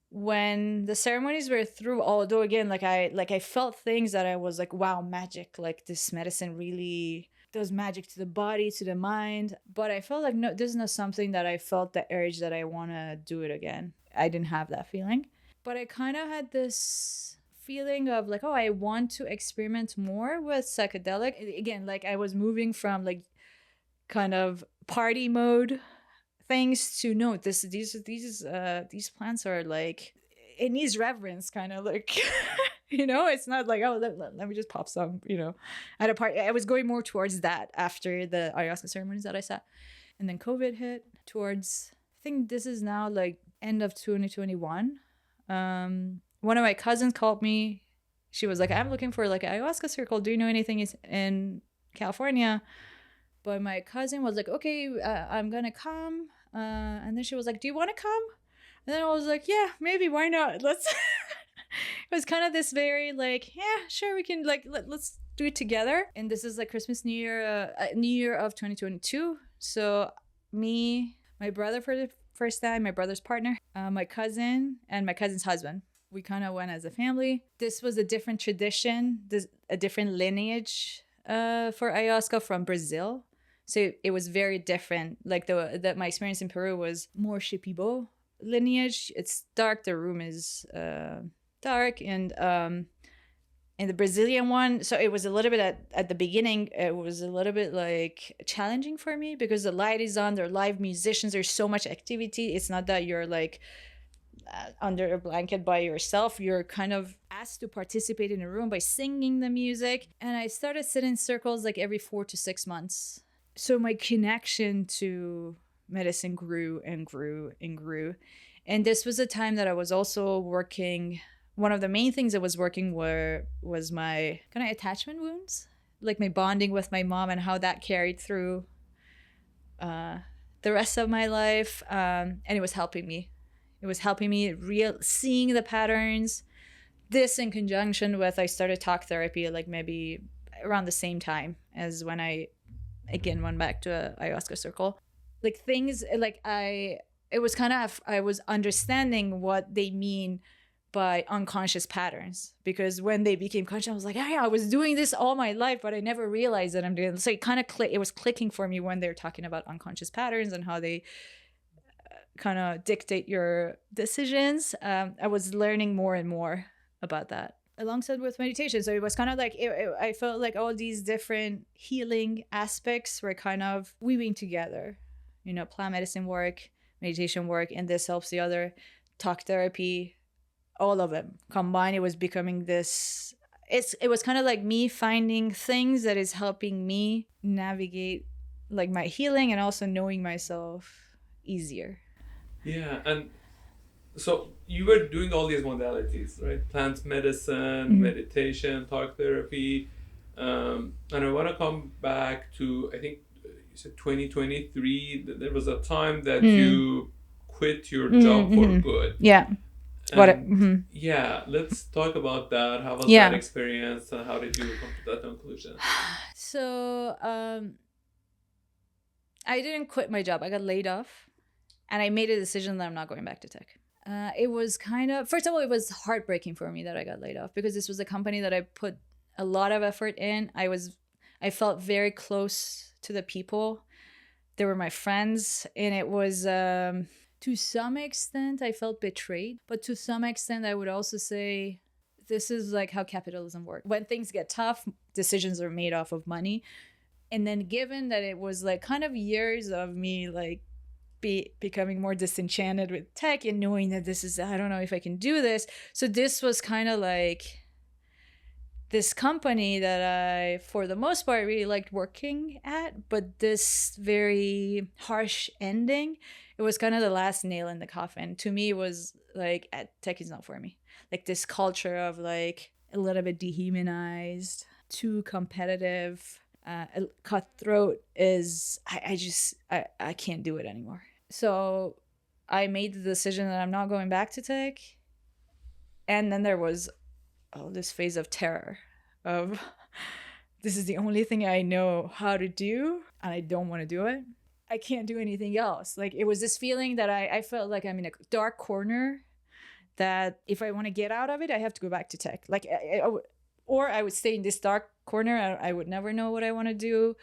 When the ceremonies were through, although again, like I felt things that I was like, wow, magic, like this medicine really does magic to the body, to the mind. But I felt like, no, this is not something that I felt the urge that I want to do it again. I didn't have that feeling. But I kind of had this feeling of like, oh, I want to experiment more with psychedelic. Again, like I was moving from like kind of party mode things to no, these plants are like, it needs reverence, kind of like it's not like, oh, let me just pop some, at a party. I was going more towards that after the ayahuasca ceremonies that I sat. And then COVID hit towards, I think this is now like end of 2021. One of my cousins called me. She was like, I'm looking for like an ayahuasca circle. Do you know anything in California? But my cousin was like, okay, I'm going to come. And then she was like, do you want to come? And then I was like, yeah, maybe. Why not? Let's. It was kind of this very like, yeah, sure, we can like, let's do it together. And this is like Christmas, New Year of 2022. So me, my brother for the first time, my brother's partner, my cousin, and my cousin's husband. We kind of went as a family. This was a different tradition, a different lineage for ayahuasca from Brazil. So it was very different. Like my experience in Peru was more Shipibo lineage. It's dark. The room is dark. And in the Brazilian one, so it was a little bit at the beginning, it was a little bit like challenging for me because the light is on, there are live musicians, there's so much activity. It's not that you're like under a blanket by yourself. You're kind of asked to participate in a room by singing the music. And I started sitting in circles like every 4 to 6 months. So my connection to medicine grew and grew and grew. And this was a time that I was also working. One of the main things I was working was my kind of attachment wounds, like my bonding with my mom and how that carried through the rest of my life. And it was helping me. It was helping me seeing the patterns. This in conjunction with, I started talk therapy like maybe around the same time as when I again went back to a ayahuasca circle. Like things like it was kind of, I was understanding what they mean by unconscious patterns, because when they became conscious, I was like, yeah, I was doing this all my life, but I never realized that I'm doing it. So it kind of it was clicking for me when they're talking about unconscious patterns and how they kind of dictate your decisions. I was learning more and more about that alongside with meditation. So it was kind of like, I felt like all these different healing aspects were kind of weaving together, plant medicine work, meditation work, and this helps the other, talk therapy, all of them combined. It was becoming this, it was kind of like me finding things that is helping me navigate like my healing and also knowing myself easier. Yeah, and so you were doing all these modalities, right? Plant medicine, meditation, talk therapy. And I want to come back to, I think you said 2023. There was a time that you quit your job for good. Yeah. Yeah, let's talk about that. How was that experience and how did you come to that conclusion? So I didn't quit my job. I got laid off. And I made a decision that I'm not going back to tech. It was kind of, first of all, it was heartbreaking for me that I got laid off because this was a company that I put a lot of effort in. I felt very close to the people. They were my friends. And it was, to some extent, I felt betrayed. But to some extent, I would also say this is like how capitalism works. When things get tough, decisions are made off of money. And then given that it was like kind of years of me like becoming more disenchanted with tech and knowing that this is, I don't know if I can do this. So this was kind of like this company that I, for the most part, really liked working at, but this very harsh ending, it was kind of the last nail in the coffin. To me, it was like, tech is not for me. Like this culture of like a little bit dehumanized, too competitive, cutthroat is, I can't do it anymore. So I made the decision that I'm not going back to tech. And then there was this phase of terror of this is the only thing I know how to do and I don't want to do it. I can't do anything else. Like it was this feeling that I felt like I'm in a dark corner that if I want to get out of it, I have to go back to tech. Like, or I would stay in this dark corner. I would never know what I want to do.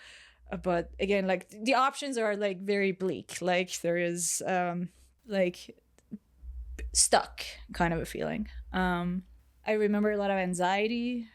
But again, like the options are like very bleak. Like there is like stuck kind of a feeling. I remember a lot of anxiety.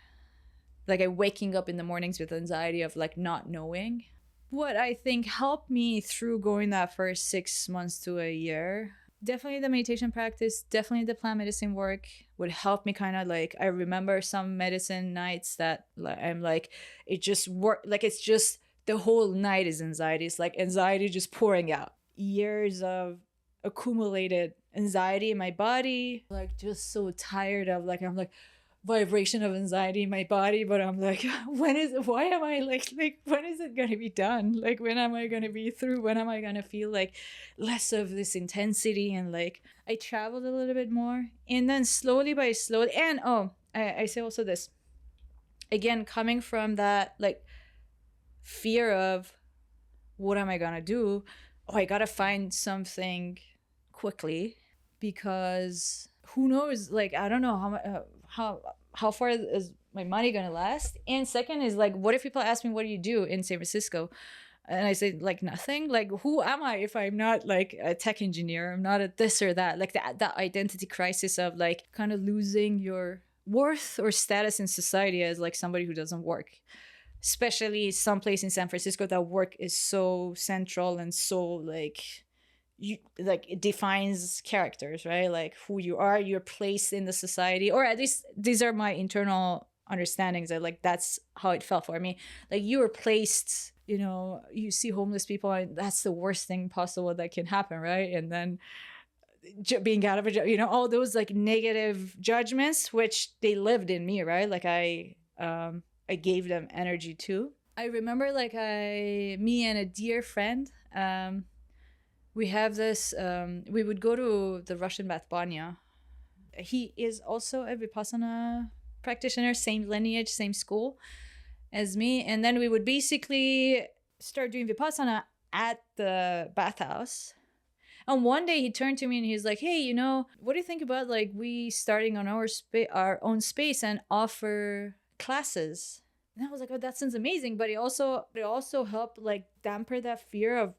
Like I waking up in the mornings with anxiety of like not knowing. What I think helped me through going that first 6 months to a year, definitely the meditation practice, definitely the plant medicine work would help me kind of like, I remember some medicine nights that I'm like, it just worked. Like it's just the whole night is anxiety. It's like anxiety just pouring out. Years of accumulated anxiety in my body, like just so tired of like, I'm like, vibration of anxiety in my body, but I'm like, why am I like when is it gonna be done? Like when am I gonna be through? When am I gonna feel like less of this intensity? And like I traveled a little bit more, and then slowly, and I say also this again, coming from that like fear of what am I gonna do? Oh, I gotta find something quickly, because who knows, like I don't know how far is my money gonna last. And second is like, what if people ask me, what do you do in San Francisco? And I say like nothing. Like who am I if I'm not like a tech engineer? I'm not a this or that. Like that identity crisis of like kind of losing your worth or status in society as like somebody who doesn't work, especially someplace in San Francisco that work is so central and so like you like it defines characters, right? Like who you are, you're placed in the society, or at least these are my internal understandings. That like that's how it felt for me. Like you were placed, you know, you see homeless people and that's the worst thing possible that can happen, right? And then being out of a job, you know, all those like negative judgments which they lived in me, right? Like I gave them energy too. I remember like me and a dear friend, we have this, we would go to the Russian bath banya. He is also a Vipassana practitioner, same lineage, same school as me. And then we would basically start doing Vipassana at the bathhouse. And one day he turned to me and he's like, hey, you know, what do you think about like we starting on our own space and offer classes? And I was like, oh, that sounds amazing. But it also helped like damper that fear of,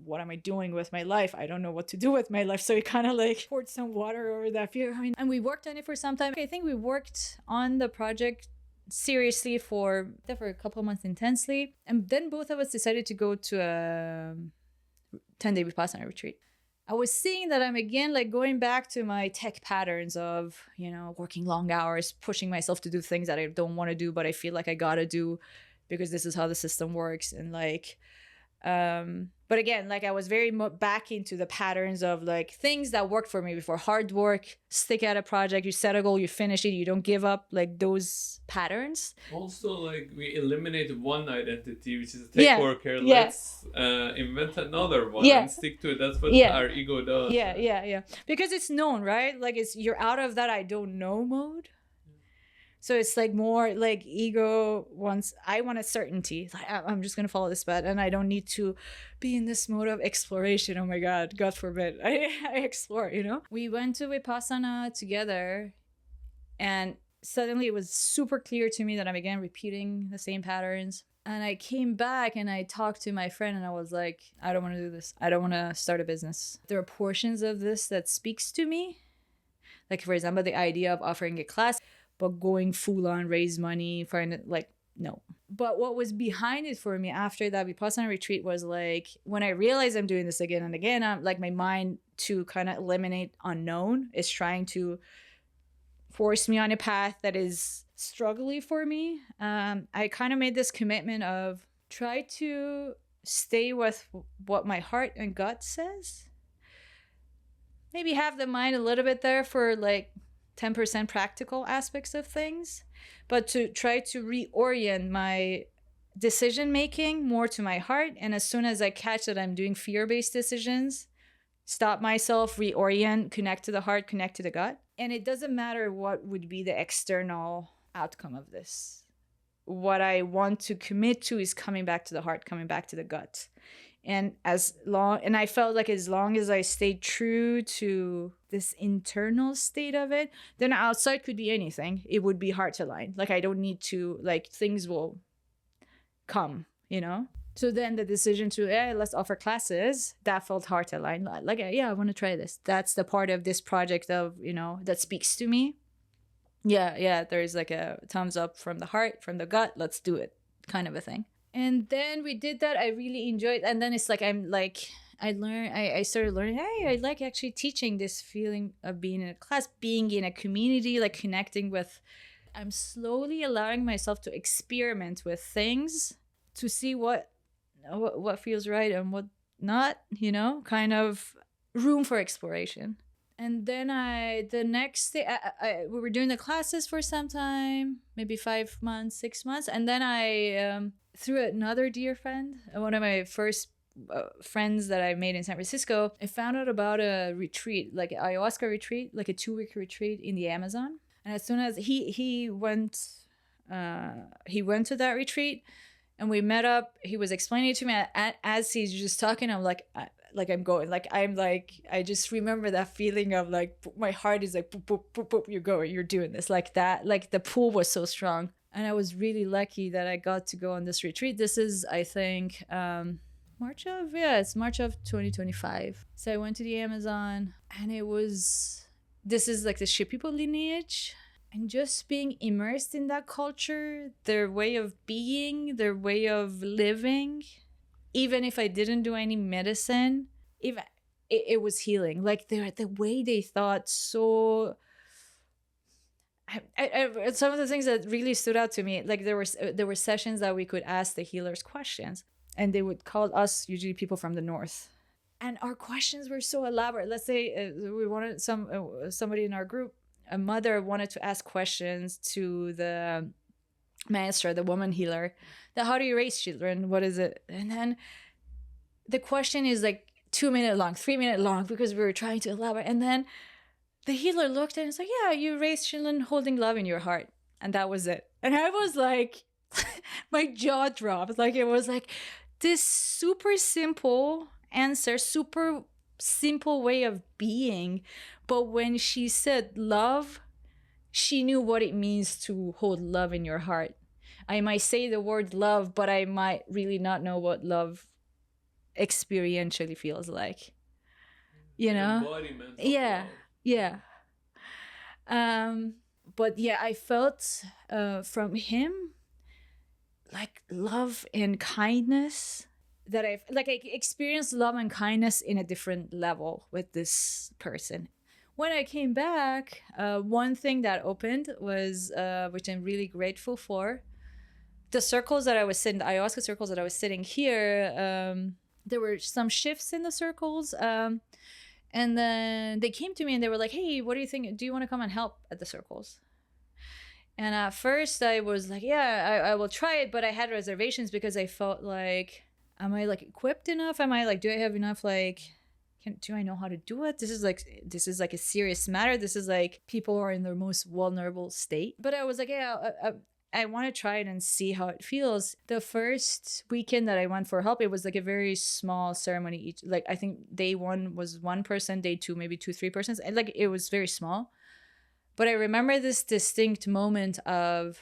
what am I doing with my life? I don't know what to do with my life. So it kind of like poured some water over that fear. I mean, and we worked on it for some time. I think we worked on the project seriously for a couple of months intensely. And then both of us decided to go to a 10-day Vipassana retreat. I was seeing that I'm again like going back to my tech patterns of, you know, working long hours, pushing myself to do things that I don't want to do, but I feel like I gotta do because this is how the system works. And like, but again, like I was very back into the patterns of like things that worked for me before. Hard work, stick at a project, you set a goal, you finish it, you don't give up, like those patterns. Also, like we eliminated one identity, which is a tech worker. Let's invent another one and stick to it. That's what our ego does. Yeah. Because it's known, right? Like you're out of that I don't know mode. So it's like more like ego wants, I want a certainty. Like, I'm just going to follow this path and I don't need to be in this mode of exploration. Oh my God, God forbid. I explore, you know? We went to Vipassana together and suddenly it was super clear to me that I'm again repeating the same patterns. And I came back and I talked to my friend and I was like, I don't want to do this. I don't want to start a business. There are portions of this that speaks to me. Like, for example, the idea of offering a class, but going full on, raise money for it, like, no. But what was behind it for me after that Vipassana retreat was like, when I realized I'm doing this again and again, I'm like, my mind to kind of eliminate unknown is trying to force me on a path that is struggling for me. I kind of made this commitment of try to stay with what my heart and gut says. Maybe have the mind a little bit there for like 10% practical aspects of things, but to try to reorient my decision making more to my heart. And as soon as I catch that I'm doing fear-based decisions, stop myself, reorient, connect to the heart, connect to the gut. And it doesn't matter what would be the external outcome of this. What I want to commit to is coming back to the heart, coming back to the gut. And I felt like as long as I stayed true to this internal state of it, then outside could be anything. It would be heart aligned. Like I don't need to, like things will come, you know? So then the decision to, let's offer classes, that felt heart aligned. Like, yeah, I want to try this. That's the part of this project of, you know, that speaks to me. Yeah, there's like a thumbs up from the heart, from the gut, let's do it kind of a thing. And then we did that. I really enjoyed. And then it's like, I started learning, hey, I like actually teaching, this feeling of being in a class, being in a community, like connecting with, I'm slowly allowing myself to experiment with things to see what feels right and what not, you know, kind of room for exploration. And then the next day, we were doing the classes for some time, maybe 5 months, 6 months. And then I, through another dear friend, one of my first friends that I made in San Francisco, I found out about a retreat, like an ayahuasca retreat, like a 2-week retreat in the Amazon. And as soon as he went to that retreat and we met up, he was explaining it to me as he's just talking. I'm like, I just remember that feeling of like, my heart is like, boop, boop, boop, boop, you're going, you're doing this, like that. Like the pull was so strong. And I was really lucky that I got to go on this retreat. This is, I think, March of 2025. So I went to the Amazon and this is like the Shipibo lineage. And just being immersed in that culture, their way of being, their way of living, even if I didn't do any medicine, even it was healing. Like the way they thought. So some of the things that really stood out to me, like there were sessions that we could ask the healers questions, and they would call us, usually people from the north, and our questions were so elaborate. Let's say we wanted somebody in our group, a mother wanted to ask questions to the maestra, the woman healer, that how do you raise children? What is it? And then the question is like 2-minute long, 3-minute long, because we were trying to elaborate. And then the healer looked at it and said, yeah, you raise children holding love in your heart. And that was it. And I was like, my jaw dropped. Like it was like this super simple answer, super simple way of being. But when she said love, she knew what it means to hold love in your heart. I might say the word love, but I might really not know what love experientially feels like. You know? Embodiment of yeah. love. Yeah. But yeah, I felt from him like love and kindness, that I experienced love and kindness in a different level with this person. When I came back, one thing that opened was, which I'm really grateful for, the circles that I was sitting, the ayahuasca circles that I was sitting here, there were some shifts in the circles. And then they came to me and they were like, hey, what do you think? Do you want to come and help at the circles? And at first I was like, yeah, I will try it. But I had reservations because I felt like, am I like equipped enough? Am I like, do I have enough, like, do I know how to do it? This is like a serious matter. This is like people are in their most vulnerable state. But I was like, yeah, I want to try it and see how it feels. The first weekend that I went for help, it was like a very small ceremony. Each, like I think day 1 was 1 person, day 2 maybe 2-3 persons, and like it was very small. But I remember this distinct moment of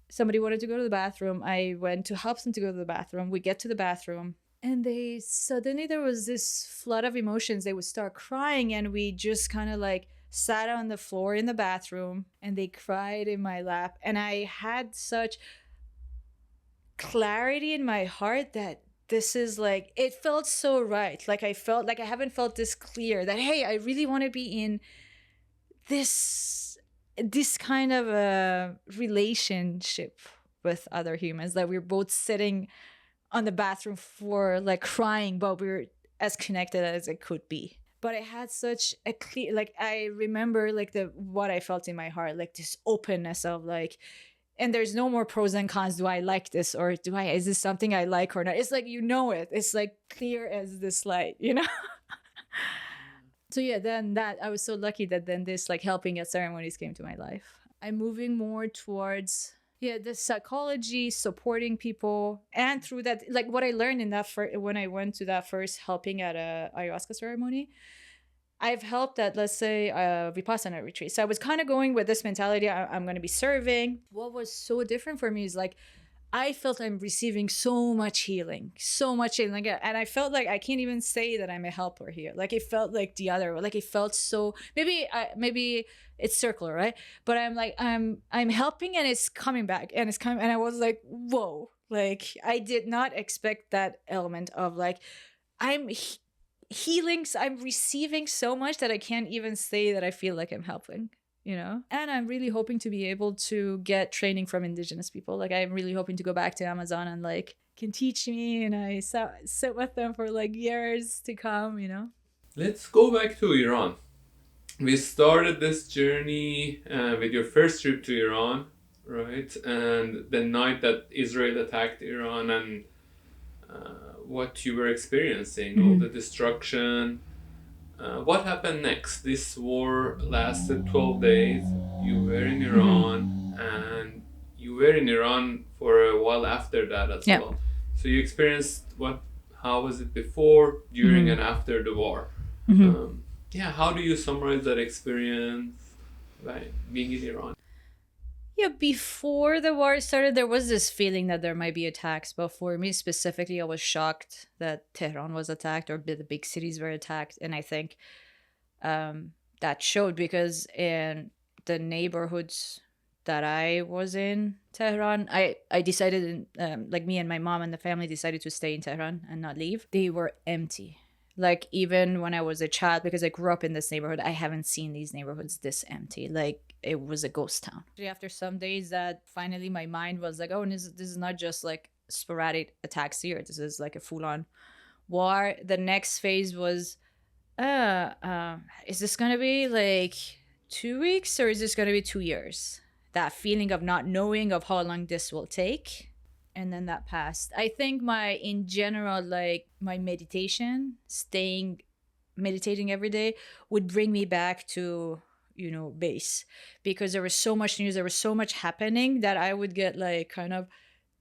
somebody wanted to go to the bathroom. I went to help them to go to the bathroom. We get to the bathroom. And suddenly there was this flood of emotions. They would start crying, and we just kind of like sat on the floor in the bathroom, and they cried in my lap. And I had such clarity in my heart that this is like, it felt so right. Like I felt like I haven't felt this clear that, hey, I really want to be in this this kind of a relationship with other humans, that we're both sitting on the bathroom floor, like crying, but we're as connected as it could be. But I had such a clear, like, I remember like what I felt in my heart, like this openness of like, and there's no more pros and cons. Do I like this, or is this something I like or not? It's like, it's like clear as this light, So yeah, then that I was so lucky that then this like helping at ceremonies came to my life. I'm moving more towards the psychology, supporting people, and through that, like what I learned in that when I went to that first helping at a ayahuasca ceremony, I've helped at, let's say, a Vipassana retreat. So I was kind of going with this mentality, I'm going to be serving. What was so different for me is like, I felt I'm receiving so much healing. And I felt like I can't even say that I'm a helper here. Like it felt like the other, like it felt so, maybe it's circular, right? But I'm like, I'm helping and it's coming back and it's coming. And I was like, whoa, like I did not expect that element of like, I'm healing. I'm receiving so much that I can't even say that I feel like I'm helping. And I'm really hoping to be able to get training from indigenous people. Like I'm really hoping to go back to Amazon and like can teach me, and I sit with them for like years to come. Let's go back to Iran. We started this journey with your first trip to Iran, right? And the night that Israel attacked Iran, and what you were experiencing, all the destruction. What happened next? This war lasted 12 days. You were in Iran, and you were in Iran for a while after that as well. So you experienced how was it before, during, and after the war? How do you summarize that experience by being in Iran? Yeah, before the war started, there was this feeling that there might be attacks. But for me specifically, I was shocked that Tehran was attacked, or the big cities were attacked. And I think that showed because in the neighborhoods that I was in Tehran, I decided, like me and my mom and the family decided to stay in Tehran and not leave. They were empty. Like even when I was a child, because I grew up in this neighborhood, I haven't seen these neighborhoods this empty. Like it was a ghost town. After some days that finally my mind was like, oh, this is not just like sporadic attacks here. This is like a full-on war. The next phase was, is this going to be like 2 weeks or is this going to be 2 years? That feeling of not knowing of how long this will take. And then that passed. I think in general, like my meditation, meditating every day would bring me back to, base, because there was so much news, there was so much happening that I would get like kind of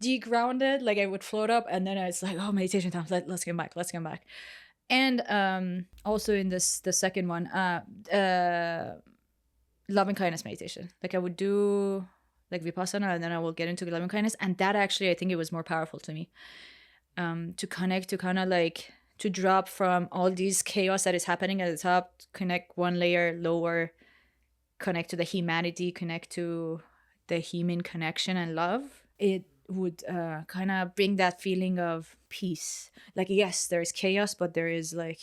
degrounded. Like I would float up and then it's like, oh, meditation time. Let's get back. And also in the second one, loving kindness meditation. Like I would do like Vipassana, and then I will get into loving kindness. And that actually, I think it was more powerful to me, to connect, to kind of like, to drop from all these chaos that is happening at the top, connect one layer lower, connect to the humanity, connect to the human connection and love. It would kind of bring that feeling of peace. Like, yes, there is chaos, but there is like,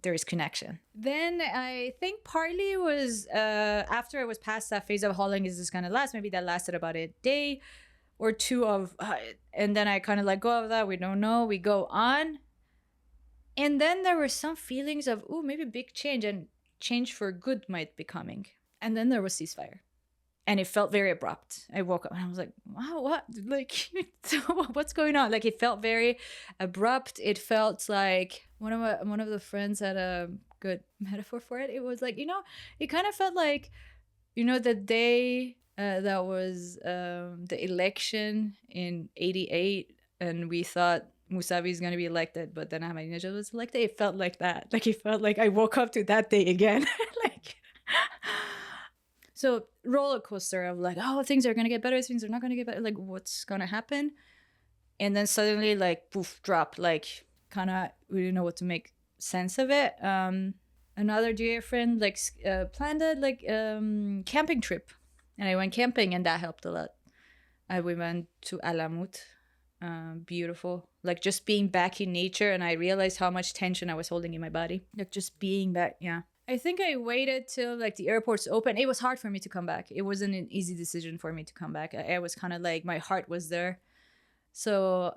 there is connection. Then I think partly was after I was past that phase of how long is this going to last? Maybe that lasted about a day or two of, and then I kind of let go of that. We don't know. We go on. And then there were some feelings of, oh, maybe big change, and change for good might be coming. And then there was ceasefire. And it felt very abrupt. I woke up and I was like, wow, what? Like, what's going on? Like, it felt very abrupt. It felt like one of the friends had a good metaphor for it. It was like, it kind of felt like, the day that was the election in 88, and we thought Musavi is going to be elected, but then Ahmadinejad was elected. It felt like that. Like, it felt like I woke up to that day again. Like... So roller coaster of like, oh, things are going to get better, things are not going to get better, like what's going to happen? And then suddenly like poof, drop, like kind of we didn't know what to make sense of it. Another dear friend like planned a like camping trip, and I went camping, and that helped a lot. We went to Alamut, beautiful, like just being back in nature, and I realized how much tension I was holding in my body, like just being back. Yeah, I think I waited till like the airports open. It was hard for me to come back. It wasn't an easy decision for me to come back. I was kind of like, my heart was there. So,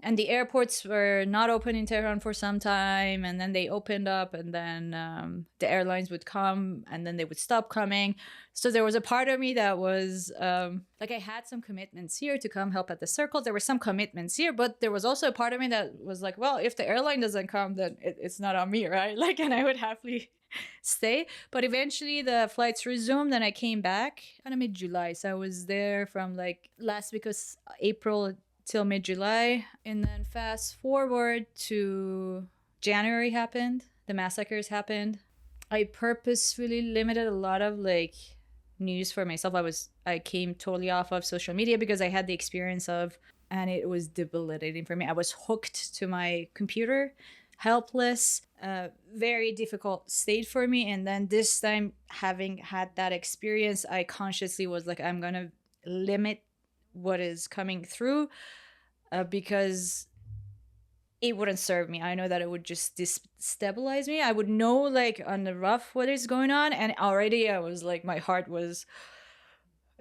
and the airports were not open in Tehran for some time, and then they opened up, and then the airlines would come, and then they would stop coming. So there was a part of me that was like, I had some commitments here to come help at the circle. There were some commitments here, but there was also a part of me that was like, well, if the airline doesn't come, then it's not on me, right? Like, and I would happily stay. But eventually the flights resumed, and I came back kind of mid-July. So I was there from like last week of April till mid-July, and then fast forward to January happened, the massacres happened. I purposefully limited a lot of like news for myself. I came totally off of social media because I had the experience of, and it was debilitating for me. I was hooked to my computer, helpless, very difficult state for me. And then this time, having had that experience, I consciously was like, I'm gonna limit what is coming through because it wouldn't serve me. I know that it would just destabilize me. I would know like on the rough what is going on, and already I was like, my heart was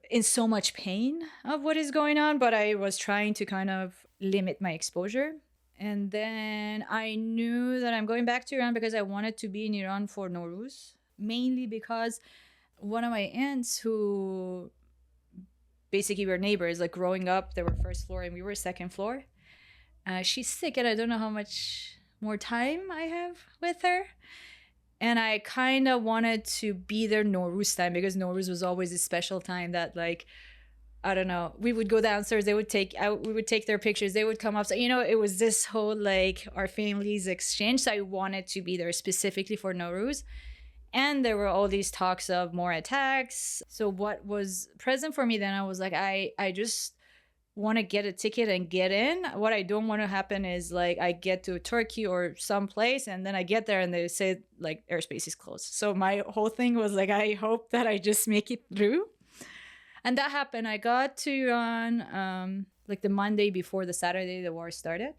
in so much pain of what is going on, but I was trying to kind of limit my exposure. And then I knew that I'm going back to Iran because I wanted to be in Iran for Nowruz, mainly because one of my aunts who basically were neighbors, like growing up, they were first floor and we were second floor. She's sick and I don't know how much more time I have with her. And I kind of wanted to be there Nowruz time because Nowruz was always a special time that like, I don't know, we would go downstairs, we would take their pictures, they would come up. So, you know, it was this whole like our families exchange. So I wanted to be there specifically for Nowruz. And there were all these talks of more attacks. So what was present for me then, I was like, I just want to get a ticket and get in. What I don't want to happen is like I get to Turkey or someplace and then I get there and they say like airspace is closed. So my whole thing was like, I hope that I just make it through. And that happened. I got to Iran like the Monday before the Saturday the war started.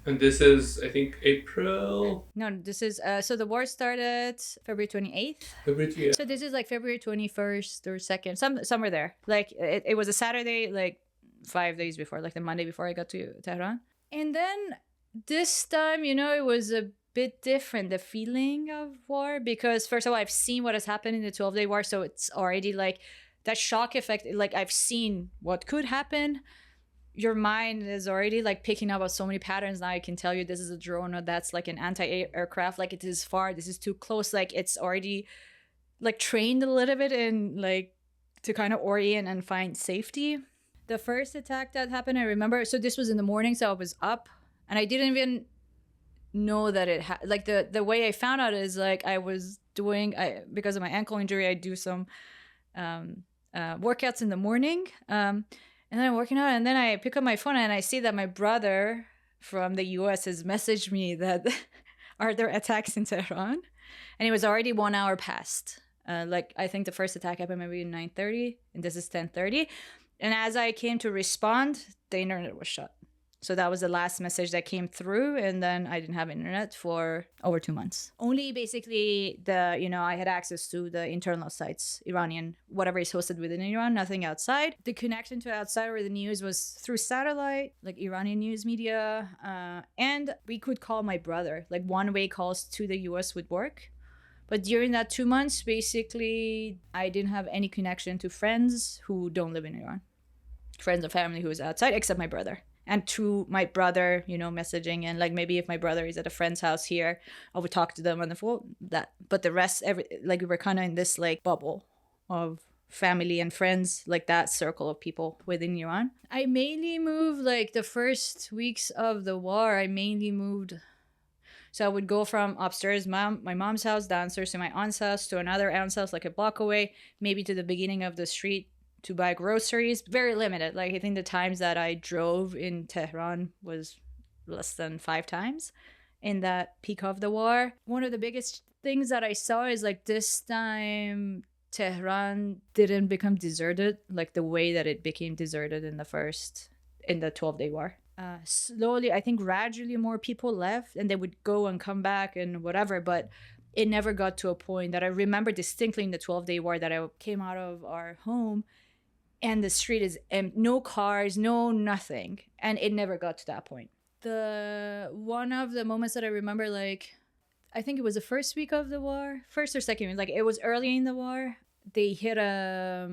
And this is, I think, April? No, this is, so the war started February 28th. February 28th. So this is like February 21st or 2nd, somewhere there. Like it was a Saturday, like 5 days before, like the Monday before I got to Tehran. And then this time, you know, it was a bit different, the feeling of war, because first of all, I've seen what has happened in the 12-day war. So it's already like that shock effect. Like I've seen what could happen. Your mind is already like picking up on so many patterns. Now I can tell you this is a drone or that's like an anti-aircraft, like it is far, this is too close. Like it's already like trained a little bit in like to kind of orient and find safety. The first attack that happened, I remember, so this was in the morning, so I was up and I didn't even know that it like the way I found out is like I was doing, because of my ankle injury, I do some workouts in the morning. And then I'm working out, and then I pick up my phone and I see that my brother from the US has messaged me that are there attacks in Tehran? And it was already 1 hour past. Like I think the first attack happened maybe 9:30, and this is 10:30. And as I came to respond, the internet was shut. So that was the last message that came through, and then I didn't have internet for over 2 months. Only basically I had access to the internal sites, Iranian, whatever is hosted within Iran, nothing outside. The connection to outside or the news was through satellite, like Iranian news media, and we could call my brother. Like one-way calls to the US would work. But during that 2 months, basically, I didn't have any connection to friends who don't live in Iran. Friends or family who was outside, except my brother. And to my brother, messaging, and like maybe if my brother is at a friend's house here, I would talk to them on the phone. But the rest, we were kind of in this like bubble of family and friends, like that circle of people within Iran. I mainly moved like the first weeks of the war. So I would go from upstairs, my mom's house, downstairs to my aunt's house, to another aunt's house, like a block away, maybe to the beginning of the street to buy groceries. Very limited. Like I think the times that I drove in Tehran was less than 5 times in that peak of the war. One of the biggest things that I saw is like this time Tehran didn't become deserted like the way that it became deserted in the 12-day war. Slowly, I think gradually more people left and they would go and come back and whatever, but it never got to a point that I remember distinctly in the 12-day war that I came out of our home and the street is no cars, no nothing. And it never got to that point. One of the moments that I remember, like, I think it was the first week of the war, first or second week, like it was early in the war. They hit a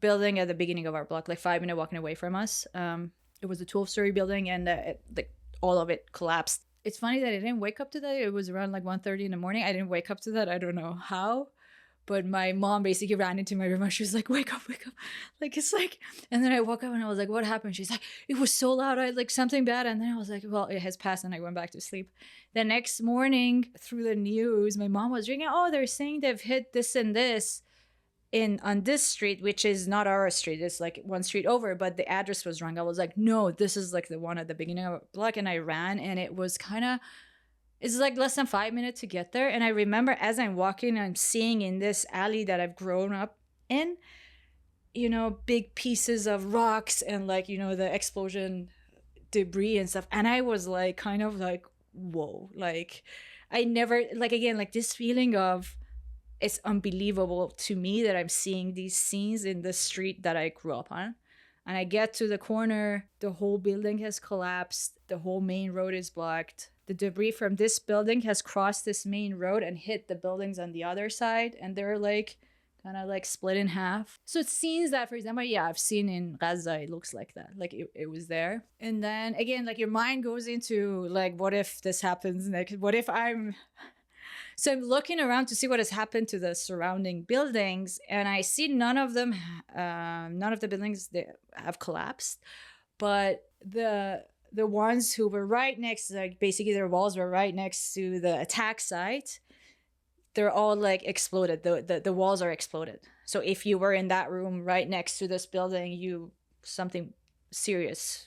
building at the beginning of our block, like 5 minute walking away from us. It was a 12-story building, and like all of it collapsed. It's funny that I didn't wake up to that. It was around like 1:30 in the morning. I didn't wake up to that. I don't know how. But my mom basically ran into my room and she was like, wake up. Like, it's like, and then I woke up and I was like, what happened? She's like, it was so loud. I like something bad. And then I was like, well, it has passed. And I went back to sleep. The next morning through the news, my mom was reading, oh, they're saying they've hit this and this on this street, which is not our street. It's like one street over, but the address was wrong. I was like, no, this is like the one at the beginning of the block. And I ran, and it was it's like less than 5 minutes to get there. And I remember as I'm walking, I'm seeing in this alley that I've grown up in, big pieces of rocks and like, the explosion debris and stuff. And I was like, kind of like, whoa, like I never, like, again, like this feeling of, it's unbelievable to me that I'm seeing these scenes in the street that I grew up on. And I get to the corner, the whole building has collapsed. The whole main road is blocked. The debris from this building has crossed this main road and hit the buildings on the other side. And they're like kind of like split in half. So it seems that, for example, I've seen in Gaza, it looks like that. Like it was there. And then again, like your mind goes into like, what if this happens next? What if So I'm looking around to see what has happened to the surrounding buildings, and I see none of the buildings that have collapsed, but the ones who were right next, like basically their walls were right next to the attack site, they're all like exploded. The walls are exploded. So if you were in that room right next to this building, something serious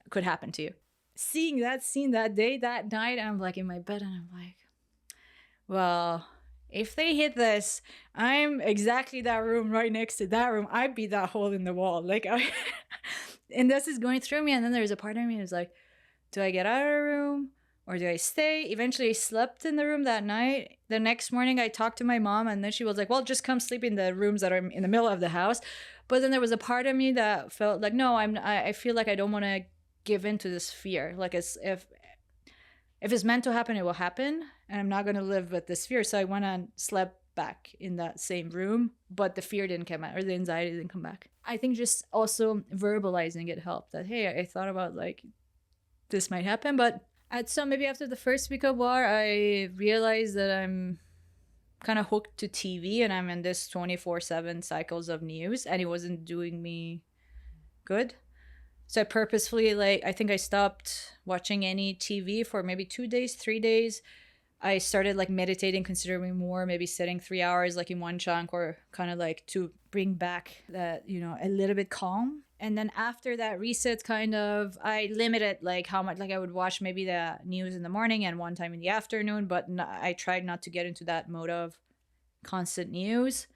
could happen to you. Seeing that scene that day, that night, I'm like in my bed and I'm like, well, if they hit this, I'm exactly that room right next to that room. I'd be that hole in the wall. Like, and this is going through me. And then there's a part of me who's like, do I get out of the room or do I stay? Eventually I slept in the room that night. The next morning I talked to my mom, and then she was like, well, just come sleep in the rooms that are in the middle of the house. But then there was a part of me that felt like, no, I feel like I don't want to give in to this fear. Like, if it's meant to happen, it will happen. And I'm not going to live with this fear. So I went and slept back in that same room, but the fear didn't come out, or the anxiety didn't come back. I think just also verbalizing it helped, that, hey, I thought about like, this might happen. But maybe after the first week of war, I realized that I'm kind of hooked to TV, and I'm in this 24/7 cycles of news, and it wasn't doing me good. So I purposefully, I think I stopped watching any TV for maybe 2 days, 3 days. I started meditating, considering more, maybe sitting 3 hours in one chunk, or kind of to bring back that, a little bit calm. And then after that reset, I limited how much, I would watch maybe the news in the morning and one time in the afternoon, but I tried not to get into that mode of constant news.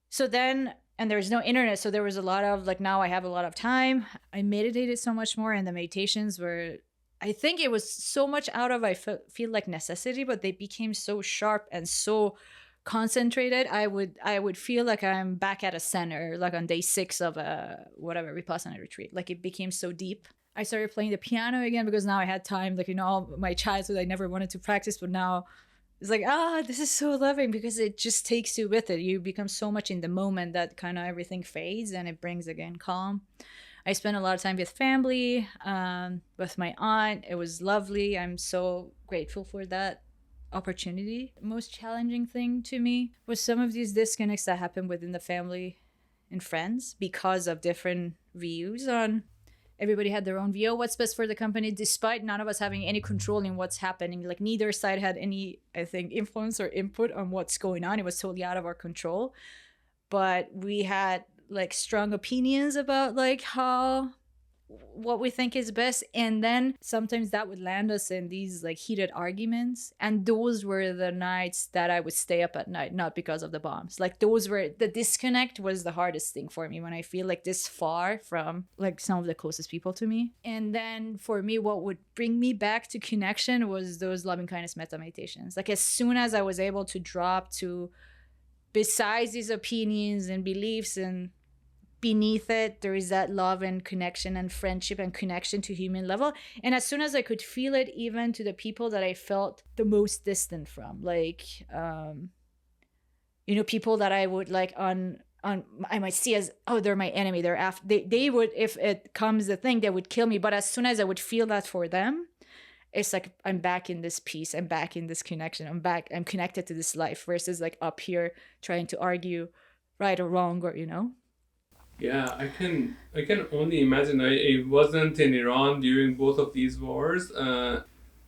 So then, and there was no internet, so there was a lot of now I have a lot of time. I meditated so much more, and the meditations were, I think it was so much out of, I feel like necessity, but they became so sharp and so concentrated. I would feel like I'm back at a center, on day 6 of a whatever Vipassana retreat. It became so deep. I started playing the piano again because now I had time. All my childhood I never wanted to practice, but now it's this is so loving, because it just takes you with it. You become so much in the moment that kind of everything fades, and it brings again calm. I spent a lot of time with family, with my aunt. It was lovely. I'm so grateful for that opportunity. Most challenging thing to me was some of these disconnects that happen within the family and friends because of different views on. Everybody had their own view of what's best for the company, despite none of us having any control in what's happening. Neither side had any, I think, influence or input on what's going on. It was totally out of our control. But we had strong opinions about how what we think is best. And then sometimes that would land us in these like heated arguments, and those were the nights that I would stay up at night, not because of the bombs. Like those were the disconnect was the hardest thing for me, when I feel like this far from like some of the closest people to me. And then for me, what would bring me back to connection was those loving kindness metta meditations. Like as soon as I was able to drop to, besides these opinions and beliefs, and beneath it there is that love and connection and friendship and connection to human level. And as soon as I could feel it, even to the people that I felt the most distant from, like people that I would like on I might see as, oh, they're my enemy, they're they would, if it comes the thing, they would kill me. But as soon as I would feel that for them, it's like I'm back in this peace, I'm back in this connection, I'm connected to this life, versus like up here trying to argue right or wrong, or Yeah, I can only imagine. I wasn't in Iran during both of these wars,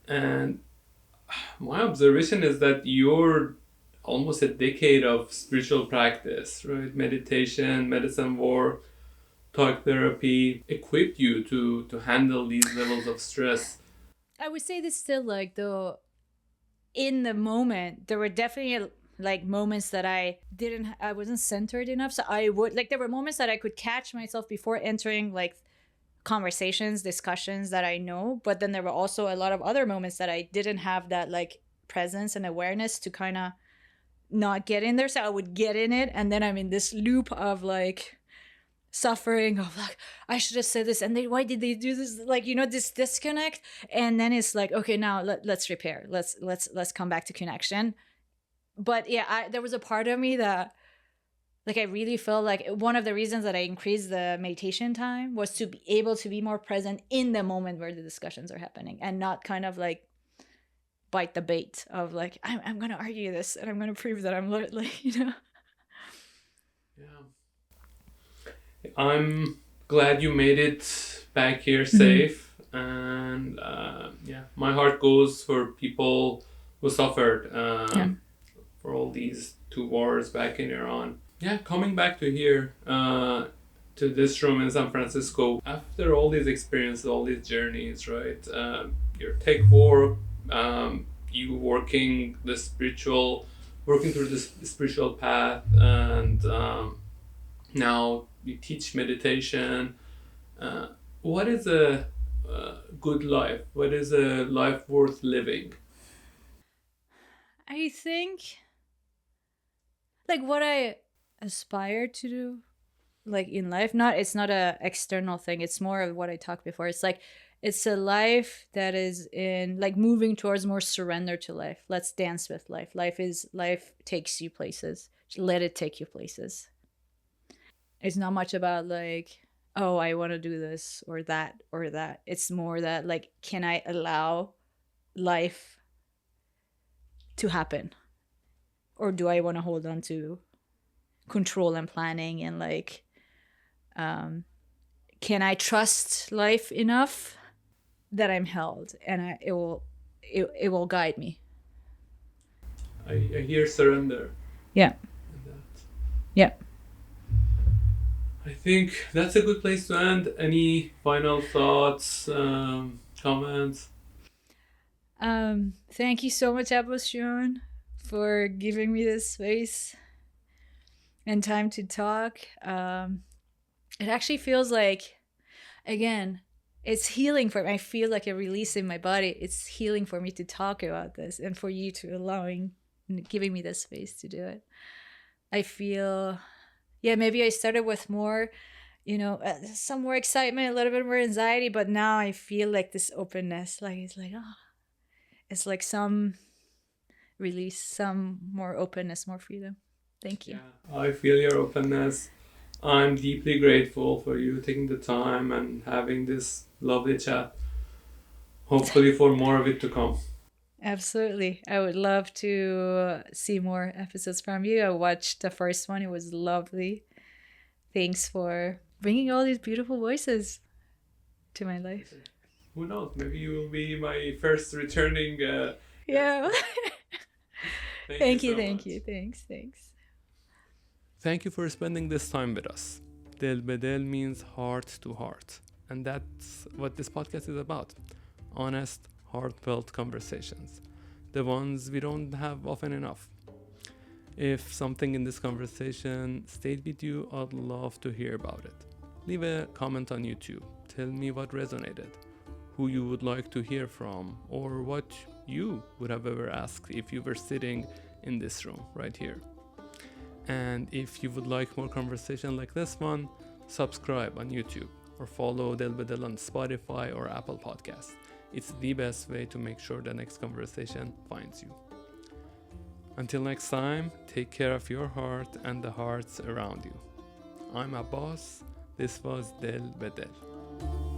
and my observation is that you're almost a decade of spiritual practice, right? Meditation, medicine work, talk therapy equipped you to handle these levels of stress. I would say this still, like, though, in the moment there were definitely like moments that I wasn't centered enough. So I would like, there were moments that I could catch myself before entering like conversations, discussions that I know. But then there were also a lot of other moments that I didn't have that like presence and awareness to kind of not get in there. So I would get in it, and then I'm in this loop of like suffering of like, I should have said this, and why did they do this, like, this disconnect. And then it's like, okay, now let's repair, let's come back to connection. But yeah, there was a part of me that like I really felt like one of the reasons that I increased the meditation time was to be able to be more present in the moment where the discussions are happening, and not kind of like bite the bait of like, I'm gonna argue this and I'm gonna prove that I'm like, Yeah. I'm glad you made it back here safe. And yeah, my heart goes for people who suffered for all these 2 wars back in Iran. Yeah, coming back to here, to this room in San Francisco, after all these experiences, all these journeys, right? Your tech work, you working through this spiritual path, and now you teach meditation. What is a good life? What is a life worth living? I think like what I aspire to do like in life, it's not a external thing, it's more of what I talked before. It's like, it's a life that is in like moving towards more surrender to life. Let's dance with life. Life takes you places. Let it take you places. It's not much about like, oh, I want to do this or that or that. It's more that like, can I allow life to happen, or do I want to hold on to control and planning, and like, can I trust life enough that I'm held, and it will guide me. I hear surrender. Yeah. Yeah. I think that's a good place to end. Any final thoughts, comments? Thank you so much, Aboshion, for giving me this space and time to talk. It actually feels like, again, it's healing for me. I feel like a release in my body. It's healing for me to talk about this, and for you to giving me this space to do it. I feel, yeah, maybe I started with more, some more excitement, a little bit more anxiety, but now I feel like this openness, like it's like, oh, it's like some release, some more openness, more freedom. Thank you. Yeah, I feel your openness. I'm deeply grateful for you taking the time and having this lovely chat. Hopefully for more of it to come. Absolutely. I would love to see more episodes from you. I watched the first one. It was lovely. Thanks for bringing all these beautiful voices to my life. Who knows? Maybe you will be my first returning. Yeah. Thank you. Thanks. Thank you for spending this time with us. Del be del means heart to heart. And that's what this podcast is about. Honest, heartfelt conversations. The ones we don't have often enough. If something in this conversation stayed with you, I'd love to hear about it. Leave a comment on YouTube. Tell me what resonated, who you would like to hear from, or what you would have ever asked if you were sitting in this room right here. And if you would like more conversation like this one, subscribe on YouTube or follow Del Bedel on Spotify or Apple Podcasts. It's the best way to make sure the next conversation finds you. Until next time, take care of your heart and the hearts around you. I'm Abbas. This was Del Bedel.